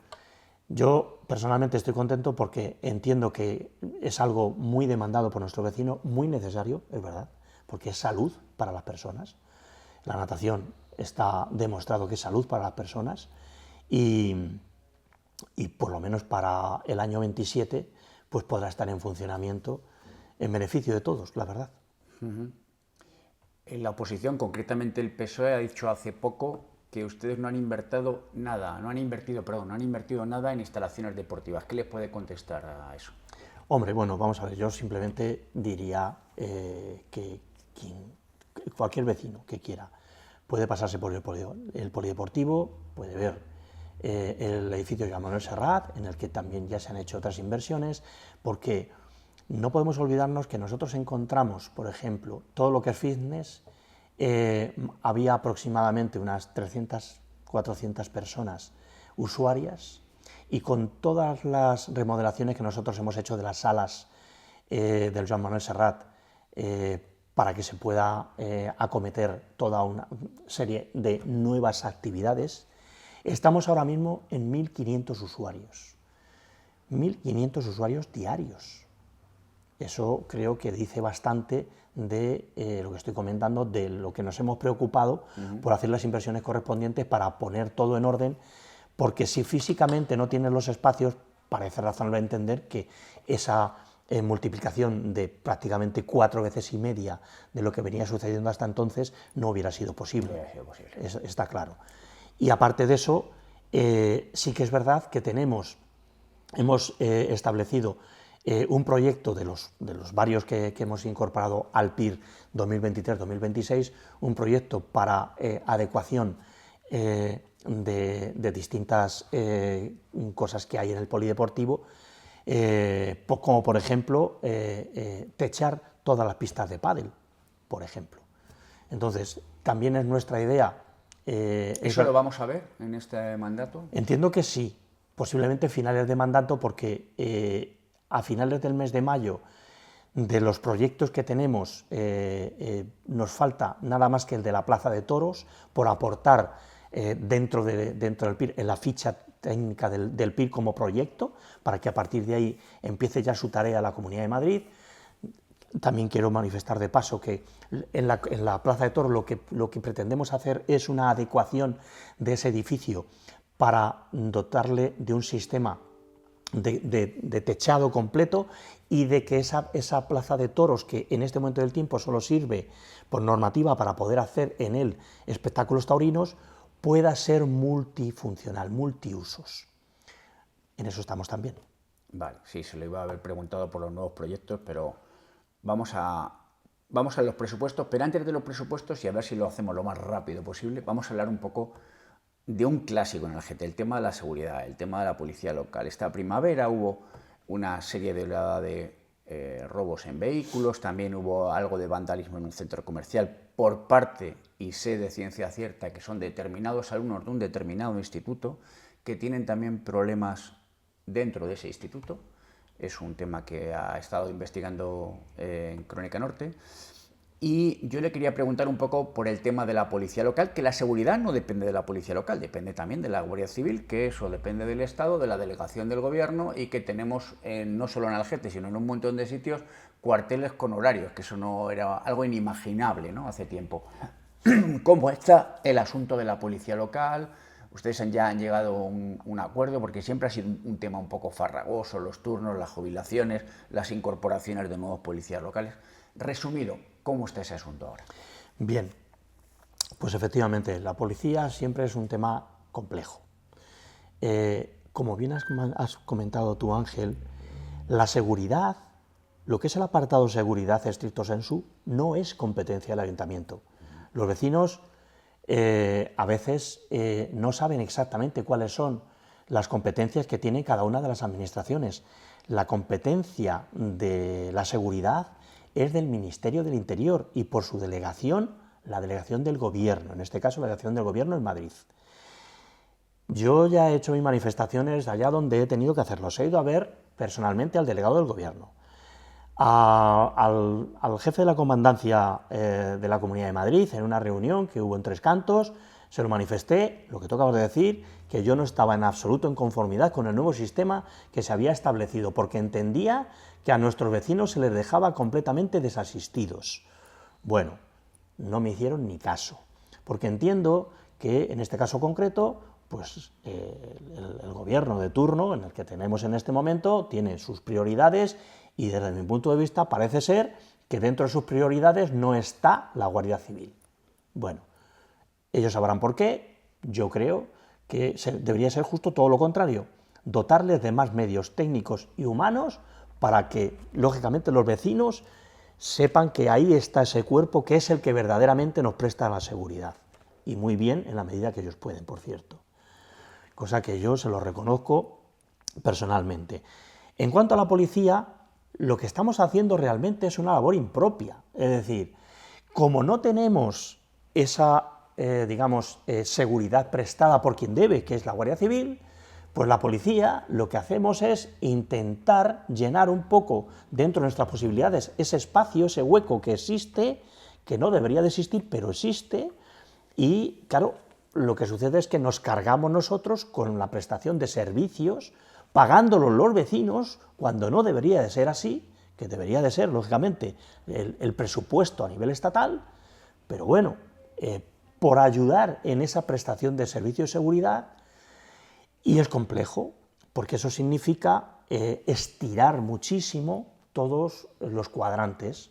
yo personalmente estoy contento porque entiendo que es algo muy demandado por nuestro vecino, muy necesario, es verdad, porque es salud para las personas. La natación está demostrado que es salud para las personas. Y por lo menos para el año 27 pues podrá estar en funcionamiento en beneficio de todos, la verdad. En la oposición, concretamente el PSOE, ha dicho hace poco que ustedes no han invertido nada en instalaciones deportivas. ¿Qué les puede contestar a eso? Hombre, bueno, vamos a ver, yo simplemente diría que cualquier vecino que quiera puede pasarse por el polideportivo, puede ver el edificio Joan Manuel Serrat, en el que también ya se han hecho otras inversiones, porque no podemos olvidarnos que nosotros encontramos, por ejemplo, todo lo que es fitness, había aproximadamente unas 300, 400 personas usuarias, y con todas las remodelaciones que nosotros hemos hecho de las salas del Joan Manuel Serrat, para que se pueda acometer toda una serie de nuevas actividades, estamos ahora mismo en 1.500 usuarios. 1.500 usuarios diarios. Eso creo que dice bastante de lo que estoy comentando, de lo que nos hemos preocupado por hacer las inversiones correspondientes para poner todo en orden, porque si físicamente no tienes los espacios, parece razonable entender que esa multiplicación de prácticamente 4 veces y media de lo que venía sucediendo hasta entonces no hubiera sido posible. Está claro. Y aparte de eso, sí que es verdad que hemos establecido un proyecto de los varios que hemos incorporado al PIR 2023-2026, un proyecto para adecuación de distintas cosas que hay en el polideportivo, como por ejemplo techar todas las pistas de pádel, por ejemplo. Entonces, también es nuestra idea. ¿Eso lo vamos a ver en este mandato? Entiendo que sí, posiblemente finales de mandato, porque a finales del mes de mayo, de los proyectos que tenemos, nos falta nada más que el de la Plaza de Toros, por aportar dentro del PIR, en la ficha técnica del PIR como proyecto, para que a partir de ahí empiece ya su tarea la Comunidad de Madrid. También quiero manifestar de paso que en la Plaza de Toros lo que pretendemos hacer es una adecuación de ese edificio para dotarle de un sistema de techado completo y de que esa plaza de toros, que en este momento del tiempo solo sirve por normativa para poder hacer en él espectáculos taurinos, pueda ser multifuncional, multiusos. En eso estamos también. Vale, sí, se lo iba a haber preguntado por los nuevos proyectos, pero vamos a los presupuestos. Pero antes de los presupuestos, y a ver si lo hacemos lo más rápido posible, vamos a hablar un poco de un clásico en el GT, el tema de la seguridad, el tema de la policía local. Esta primavera hubo una serie de robos en vehículos, también hubo algo de vandalismo en un centro comercial por parte, y sé de ciencia cierta, que son determinados alumnos de un determinado instituto que tienen también problemas dentro de ese instituto. Es un tema que ha estado investigando en Crónica Norte. Y yo le quería preguntar un poco por el tema de la policía local, que la seguridad no depende de la policía local, depende también de la Guardia Civil, que eso depende del Estado, de la delegación del gobierno, y que tenemos no solo en Algete, sino en un montón de sitios, cuarteles con horarios, que eso no era algo inimaginable, ¿no?, hace tiempo. ¿Cómo está el asunto de la policía local? Ustedes ya han llegado a un acuerdo, porque siempre ha sido un tema un poco farragoso, los turnos, las jubilaciones, las incorporaciones de nuevos policías locales. Resumido, ¿cómo está ese asunto ahora? Bien, pues efectivamente, la policía siempre es un tema complejo. Como bien has comentado tú, Ángel, la seguridad, lo que es el apartado seguridad estricto sensu, no es competencia del ayuntamiento. Los vecinos a veces no saben exactamente cuáles son las competencias que tiene cada una de las administraciones. La competencia de la seguridad es del Ministerio del Interior y por su delegación, la delegación del Gobierno, en este caso la delegación del Gobierno en Madrid. Yo ya he hecho mis manifestaciones allá donde he tenido que hacerlos. He ido a ver personalmente al delegado del Gobierno, al jefe de la comandancia de la Comunidad de Madrid, en una reunión que hubo en Tres Cantos. Se lo manifesté, lo que tú acabas de decir, que yo no estaba en absoluto en conformidad con el nuevo sistema que se había establecido, porque entendía que a nuestros vecinos se les dejaba completamente desasistidos. Bueno, no me hicieron ni caso, porque entiendo que en este caso concreto, pues el gobierno de turno, en el que tenemos en este momento, tiene sus prioridades y desde mi punto de vista parece ser que dentro de sus prioridades no está la Guardia Civil. Bueno, ellos sabrán por qué. Yo creo que debería ser justo todo lo contrario, dotarles de más medios técnicos y humanos para que, lógicamente, los vecinos sepan que ahí está ese cuerpo que es el que verdaderamente nos presta la seguridad. Y muy bien, en la medida que ellos pueden, por cierto. Cosa que yo se lo reconozco personalmente. En cuanto a la policía, lo que estamos haciendo realmente es una labor impropia. Es decir, como no tenemos esa seguridad prestada por quien debe, que es la Guardia Civil, pues la policía lo que hacemos es intentar llenar un poco dentro de nuestras posibilidades ese espacio, ese hueco que existe, que no debería de existir, pero existe, y claro, lo que sucede es que nos cargamos nosotros con la prestación de servicios, pagándolos los vecinos, cuando no debería de ser así, que debería de ser, lógicamente, el presupuesto a nivel estatal, pero bueno, por ayudar en esa prestación de servicio de seguridad, y es complejo, porque eso significa estirar muchísimo todos los cuadrantes.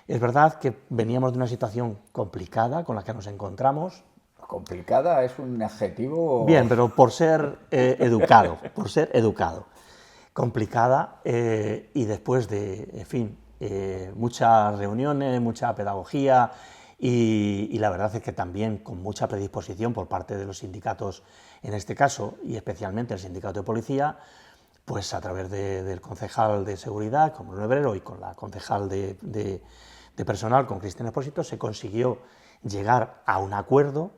Es verdad que veníamos de una situación complicada con la que nos encontramos. ¿Complicada es un adjetivo? Bien, pero por ser educado, Complicada, y después de, en fin, muchas reuniones, mucha pedagogía, y la verdad es que también con mucha predisposición por parte de los sindicatos, en este caso, y especialmente el sindicato de policía, pues a través del concejal de seguridad, con Bruno Obrero, y con la concejal de personal, con Cristina Espósito, se consiguió llegar a un acuerdo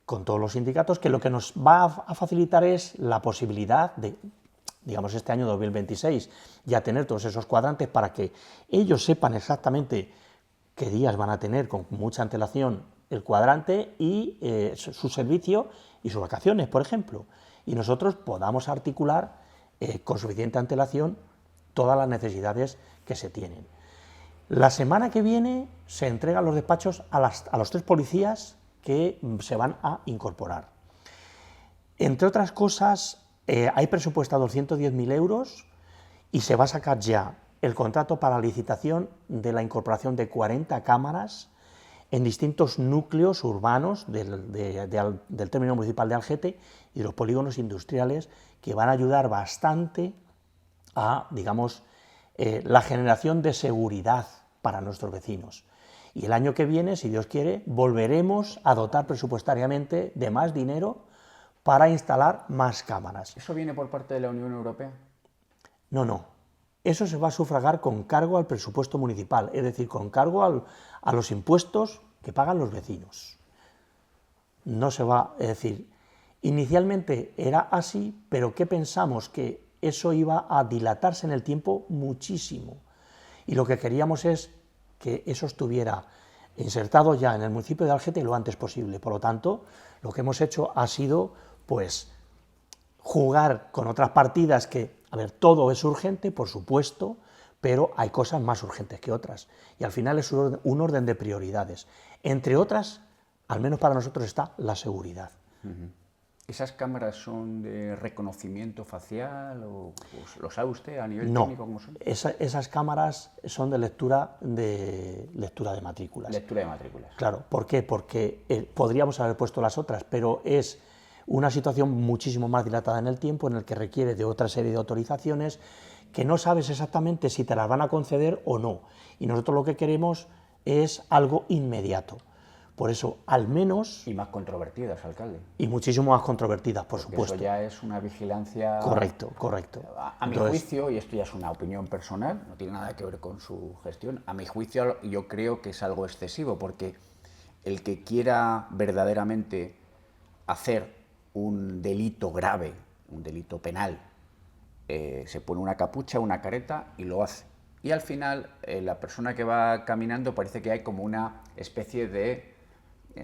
con todos los sindicatos, que lo que nos va a facilitar es la posibilidad de, digamos, este año 2026, ya tener todos esos cuadrantes para que ellos sepan exactamente qué días van a tener con mucha antelación el cuadrante y su servicio y sus vacaciones, por ejemplo, y nosotros podamos articular con suficiente antelación todas las necesidades que se tienen. La semana que viene se entregan los despachos a los 3 policías que se van a incorporar. Entre otras cosas, hay presupuestados 110.000 euros y se va a sacar ya el contrato para la licitación de la incorporación de 40 cámaras en distintos núcleos urbanos del término municipal de Algete y de los polígonos industriales, que van a ayudar bastante a, digamos, la generación de seguridad para nuestros vecinos. Y el año que viene, si Dios quiere, volveremos a dotar presupuestariamente de más dinero para instalar más cámaras. ¿Eso viene por parte de la Unión Europea? No, no. Eso se va a sufragar con cargo al presupuesto municipal, es decir, con cargo a los impuestos que pagan los vecinos. No se va, es decir, inicialmente era así, pero ¿qué pensamos? Que eso iba a dilatarse en el tiempo muchísimo. Y lo que queríamos es que eso estuviera insertado ya en el municipio de Algete lo antes posible. Por lo tanto, lo que hemos hecho ha sido, pues, jugar con otras partidas que, a ver, todo es urgente, por supuesto, pero hay cosas más urgentes que otras. Y al final es un orden de prioridades. Entre otras, al menos para nosotros, está la seguridad. ¿Esas cámaras son de reconocimiento facial o lo sabe usted a nivel No, técnico cómo son? esas cámaras son de lectura de matrículas. Lectura de matrículas. Claro, ¿por qué? Porque podríamos haber puesto las otras, pero es una situación muchísimo más dilatada en el tiempo, en el que requiere de otra serie de autorizaciones que no sabes exactamente si te las van a conceder o no. Y nosotros lo que queremos es algo inmediato. Por eso, al menos... Y más controvertidas, alcalde. Y muchísimo más controvertidas, por Porque supuesto. eso ya es una vigilancia... Correcto, correcto. A mi juicio, y esto ya es una opinión personal, no tiene nada que ver con su gestión, a mi juicio yo creo que es algo excesivo, porque el que quiera verdaderamente hacer un delito grave, un delito penal, se pone una capucha, una careta y lo hace. Y al final, la persona que va caminando parece que hay como una especie de...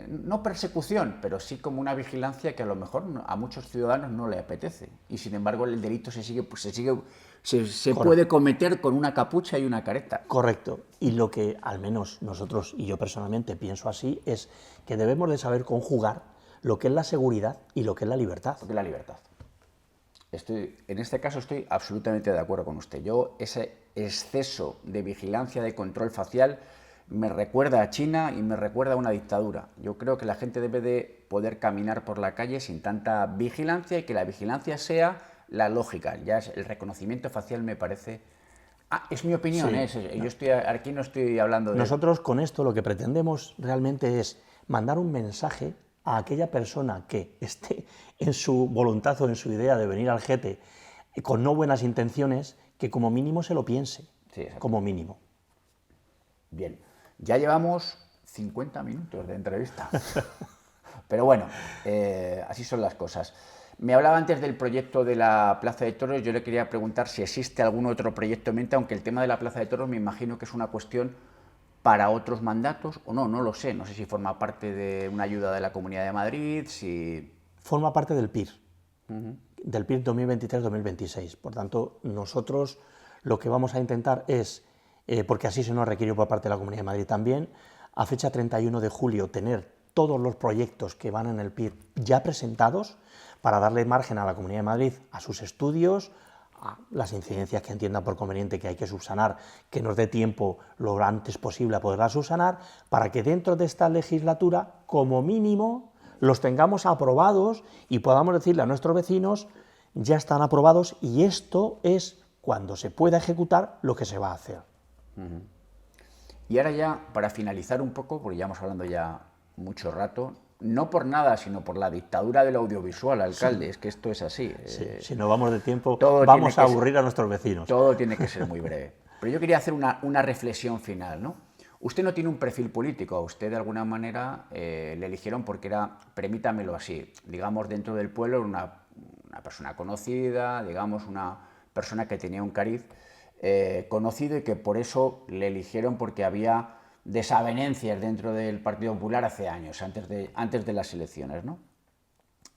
no persecución, pero sí como una vigilancia que a lo mejor a muchos ciudadanos no le apetece. Y sin embargo el delito se puede cometer con una capucha y una careta. Correcto. Y lo que al menos nosotros, y yo personalmente pienso así, es que debemos de saber conjugar lo que es la seguridad y lo que es la libertad. Lo que es la libertad. En este caso estoy absolutamente de acuerdo con usted. Yo, ese exceso de vigilancia, de control facial, me recuerda a China y me recuerda a una dictadura. Yo creo que la gente debe de poder caminar por la calle sin tanta vigilancia y que la vigilancia sea la lógica. Ya el reconocimiento facial me parece... es mi opinión, Sí, aquí no estoy hablando de... Nosotros con esto lo que pretendemos realmente es mandar un mensaje a aquella persona que esté en su voluntad o en su idea de venir al Algete con no buenas intenciones, que como mínimo se lo piense, Sí, como mínimo. Bien, ya llevamos 50 minutos de entrevista, pero bueno, así son las cosas. Me hablaba antes del proyecto de la Plaza de Toros, yo le quería preguntar si existe algún otro proyecto en mente, aunque el tema de la Plaza de Toros me imagino que es una cuestión para otros mandatos, o no lo sé, no sé si forma parte de una ayuda de la Comunidad de Madrid, si... Forma parte del PIR, del PIR 2023-2026, por tanto, nosotros lo que vamos a intentar es, porque así se nos requirió por parte de la Comunidad de Madrid también, a fecha 31 de julio tener todos los proyectos que van en el PIR ya presentados para darle margen a la Comunidad de Madrid a sus estudios, a las incidencias que entienda por conveniente que hay que subsanar, que nos dé tiempo lo antes posible a poderlas subsanar, para que dentro de esta legislatura, como mínimo, los tengamos aprobados y podamos decirle a nuestros vecinos, ya están aprobados y esto es, cuando se pueda ejecutar, lo que se va a hacer. Y ahora ya, para finalizar un poco, porque ya hemos hablando ya mucho rato, no por nada, sino por la dictadura del audiovisual, alcalde, es que esto es así. Sí, si no vamos de tiempo, todo vamos a aburrir a nuestros vecinos. Todo tiene que ser muy breve. Pero yo quería hacer una reflexión final, ¿no? Usted no tiene un perfil político, a usted de alguna manera le eligieron porque era, permítamelo así, digamos dentro del pueblo una persona conocida, digamos una persona que tenía un cariz conocido y que por eso le eligieron porque había desavenencias dentro del Partido Popular hace años, antes de las elecciones, ¿no?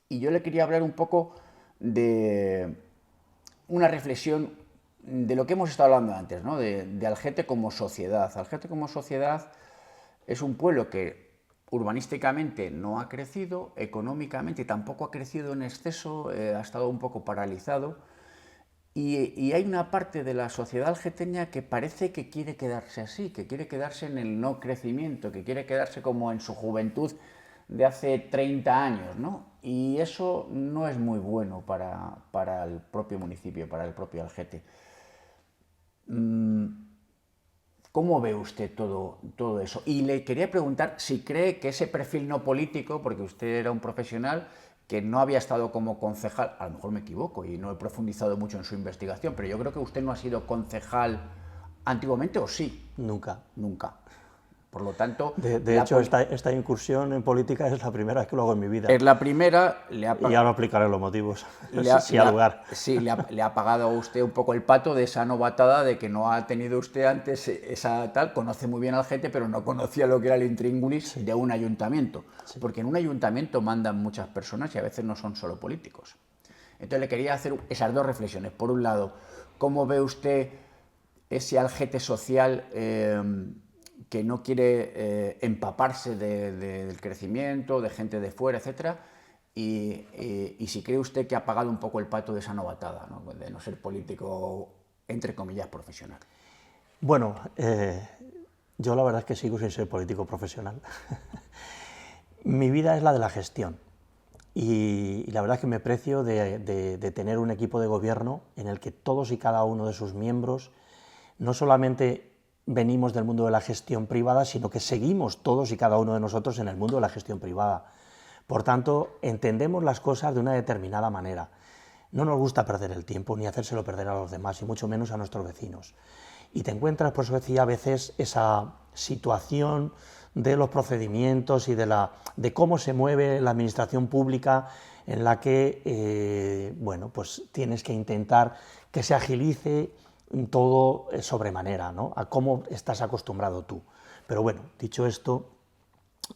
Y yo le quería hablar un poco de una reflexión de lo que hemos estado hablando antes, ¿no? De Algete como sociedad. Algete como sociedad es un pueblo que urbanísticamente no ha crecido, económicamente tampoco ha crecido en exceso, ha estado un poco paralizado. Y hay una parte de la sociedad algeteña que parece que quiere quedarse así, que quiere quedarse en el no crecimiento, que quiere quedarse como en su juventud de hace 30 años, ¿no? Y eso no es muy bueno para el propio municipio, para el propio Algete. ¿Cómo ve usted todo eso? Y le quería preguntar si cree que ese perfil no político, porque usted era un profesional que no había estado como concejal, a lo mejor me equivoco y no he profundizado mucho en su investigación, pero yo creo que usted no ha sido concejal antiguamente, ¿o sí? Nunca. Nunca. Por lo tanto... De hecho, esta incursión en política es la primera vez que lo hago en mi vida. Es la primera, Y ahora explicaré los motivos, si ha ha lugar. Sí, le ha pagado a usted un poco el pato de esa novatada de que no ha tenido usted antes esa tal, conoce muy bien al gente, pero no conocía lo que era el intríngulis de un ayuntamiento. Sí. Porque en un ayuntamiento mandan muchas personas y a veces no son solo políticos. Entonces le quería hacer esas dos reflexiones. Por un lado, ¿cómo ve usted ese Algete social que no quiere empaparse del crecimiento, de gente de fuera, etcétera? Y si cree usted que ha pagado un poco el pato de esa novatada, ¿no? De no ser político, entre comillas, profesional. Bueno, yo la verdad es que sigo sin ser político profesional. Mi vida es la de la gestión. Y la verdad es que me precio de tener un equipo de gobierno en el que todos y cada uno de sus miembros no solamente venimos del mundo de la gestión privada, sino que seguimos todos y cada uno de nosotros en el mundo de la gestión privada. Por tanto, entendemos las cosas de una determinada manera. No nos gusta perder el tiempo ni hacérselo perder a los demás, y mucho menos a nuestros vecinos. Y te encuentras, por eso decía, a veces esa situación de los procedimientos y de cómo se mueve la administración pública, en la que bueno, pues tienes que intentar que se agilice todo sobremanera, ¿no? A cómo estás acostumbrado tú. Pero bueno, dicho esto,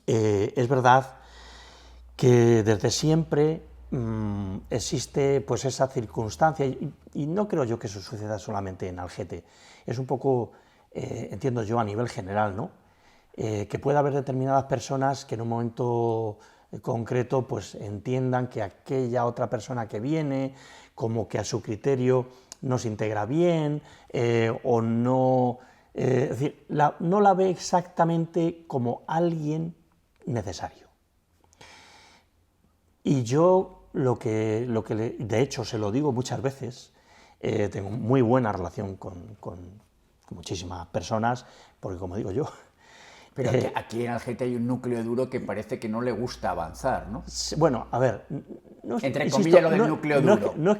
es verdad que desde siempre existe pues esa circunstancia, y no creo yo que eso suceda solamente en Algete, es un poco, entiendo yo, a nivel general, ¿no? Que pueda haber determinadas personas que en un momento concreto pues entiendan que aquella otra persona que viene, como que a su criterio no se integra bien, o no, es decir, no la ve exactamente como alguien necesario. Y yo de hecho se lo digo muchas veces, tengo muy buena relación con muchísimas personas, porque como digo yo... Pero aquí en Algete hay un núcleo duro que parece que no le gusta avanzar, ¿no? Bueno, a ver... Entre comillas, lo del núcleo duro. No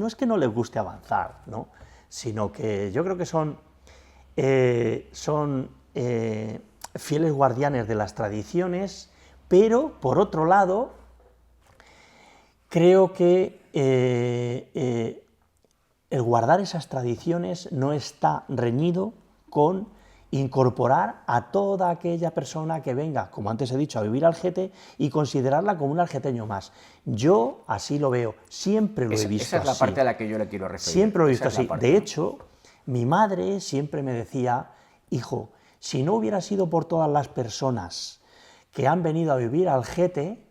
es que no les guste avanzar, ¿no? Sino que yo creo que son fieles guardianes de las tradiciones, pero, por otro lado, creo que el guardar esas tradiciones no está reñido con incorporar a toda aquella persona que venga, como antes he dicho, a vivir a Algete y considerarla como un algeteño más. Yo así lo veo, siempre lo he visto así. Esa es la parte a la que yo le quiero referir. Siempre lo he visto así. De hecho, mi madre siempre me decía, hijo, si no hubiera sido por todas las personas que han venido a vivir a Algete,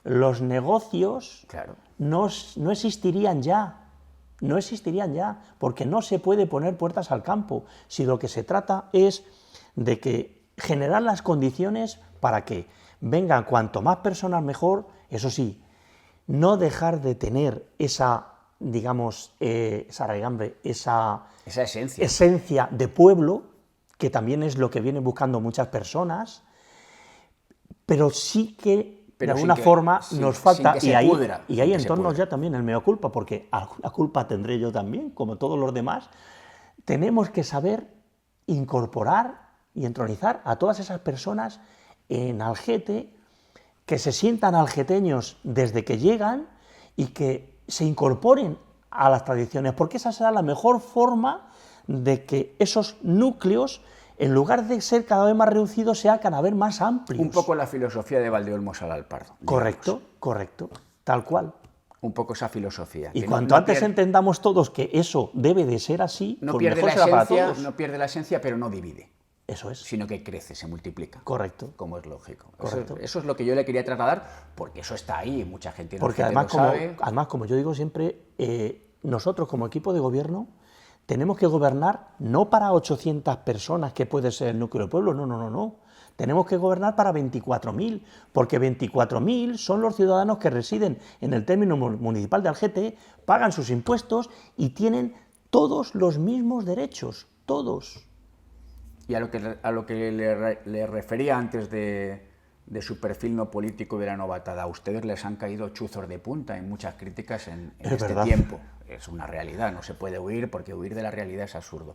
los negocios no existirían ya. No existirían ya, porque no se puede poner puertas al campo, si lo que se trata es de que generar las condiciones para que vengan cuanto más personas mejor, eso sí, no dejar de tener esa, digamos, esa raigambre, esa esencia de pueblo, que también es lo que vienen buscando muchas personas, pero sí que de alguna forma nos falta, y ahí en torno ya también el mea culpa, porque alguna culpa tendré yo también, como todos los demás. Tenemos que saber incorporar y entronizar a todas esas personas en Algete, que se sientan algeteños desde que llegan y que se incorporen a las tradiciones, porque esa será la mejor forma de que esos núcleos, en lugar de ser cada vez más reducidos, sean cada vez más amplios. Un poco la filosofía de Valdeolmo Salalpardo. Correcto, correcto, tal cual. Un poco esa filosofía. Y cuanto antes entendamos todos que eso debe de ser así, no pues pierde mejor la será para esencia, todos. no pierde la esencia, pero no divide. Eso es. sino que crece, se multiplica. Correcto. Como es lógico. Correcto. Eso es lo que yo le quería trasladar, porque eso está ahí, mucha gente no Porque lo sabe. además, como yo digo siempre, nosotros como equipo de gobierno tenemos que gobernar no para 800 personas, que puede ser el núcleo del pueblo, no. Tenemos que gobernar para 24.000, porque 24.000 son los ciudadanos que residen en el término municipal de Algete, pagan sus impuestos y tienen todos los mismos derechos, todos. Y a lo que le refería antes de su perfil no político de la novatada, a ustedes les han caído chuzos de punta en muchas críticas en este verdad. tiempo. Es una realidad, no se puede huir, porque huir de la realidad es absurdo.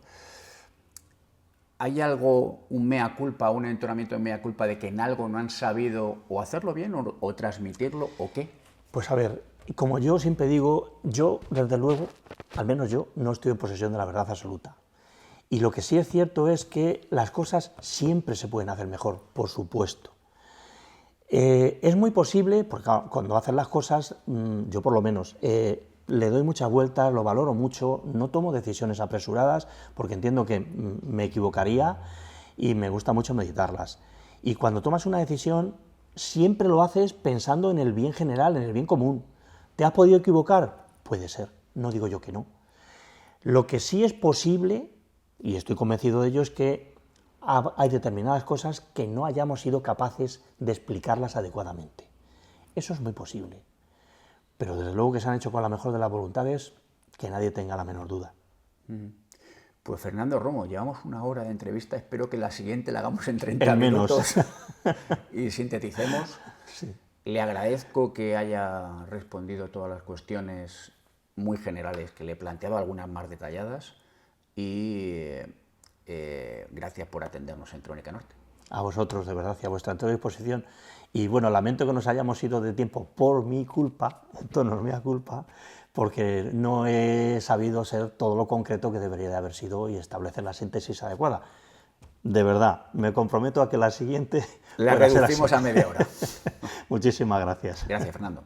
¿Hay algo, un mea culpa, un entonamiento de mea culpa de que en algo no han sabido o hacerlo bien o transmitirlo o qué? Pues a ver, como yo siempre digo, yo desde luego, al menos yo, no estoy en posesión de la verdad absoluta. Y lo que sí es cierto es que las cosas siempre se pueden hacer mejor, por supuesto. Es muy posible, porque cuando hacen las cosas, yo por lo menos, le doy muchas vueltas, lo valoro mucho, no tomo decisiones apresuradas porque entiendo que me equivocaría y me gusta mucho meditarlas. Y cuando tomas una decisión, siempre lo haces pensando en el bien general, en el bien común. ¿Te has podido equivocar? Puede ser, no digo yo que no. Lo que sí es posible, y estoy convencido de ello, es que hay determinadas cosas que no hayamos sido capaces de explicarlas adecuadamente. Eso es muy posible. Pero desde luego que se han hecho con la mejor de las voluntades, que nadie tenga la menor duda. Pues Fernando Romo, llevamos 1 hora de entrevista, espero que la siguiente la hagamos en 30 En menos. minutos y sinteticemos. Sí. Le agradezco que haya respondido todas las cuestiones muy generales que le he planteado, algunas más detalladas, y gracias por atendernos en Crónica Norte. A vosotros, de verdad, y a vuestra entera disposición. Y bueno, lamento que nos hayamos ido de tiempo por mi culpa, esto no es mía culpa, porque no he sabido ser todo lo concreto que debería de haber sido y establecer la síntesis adecuada. De verdad, me comprometo a que la siguiente La reducimos a media hora. Muchísimas gracias. Gracias, Fernando.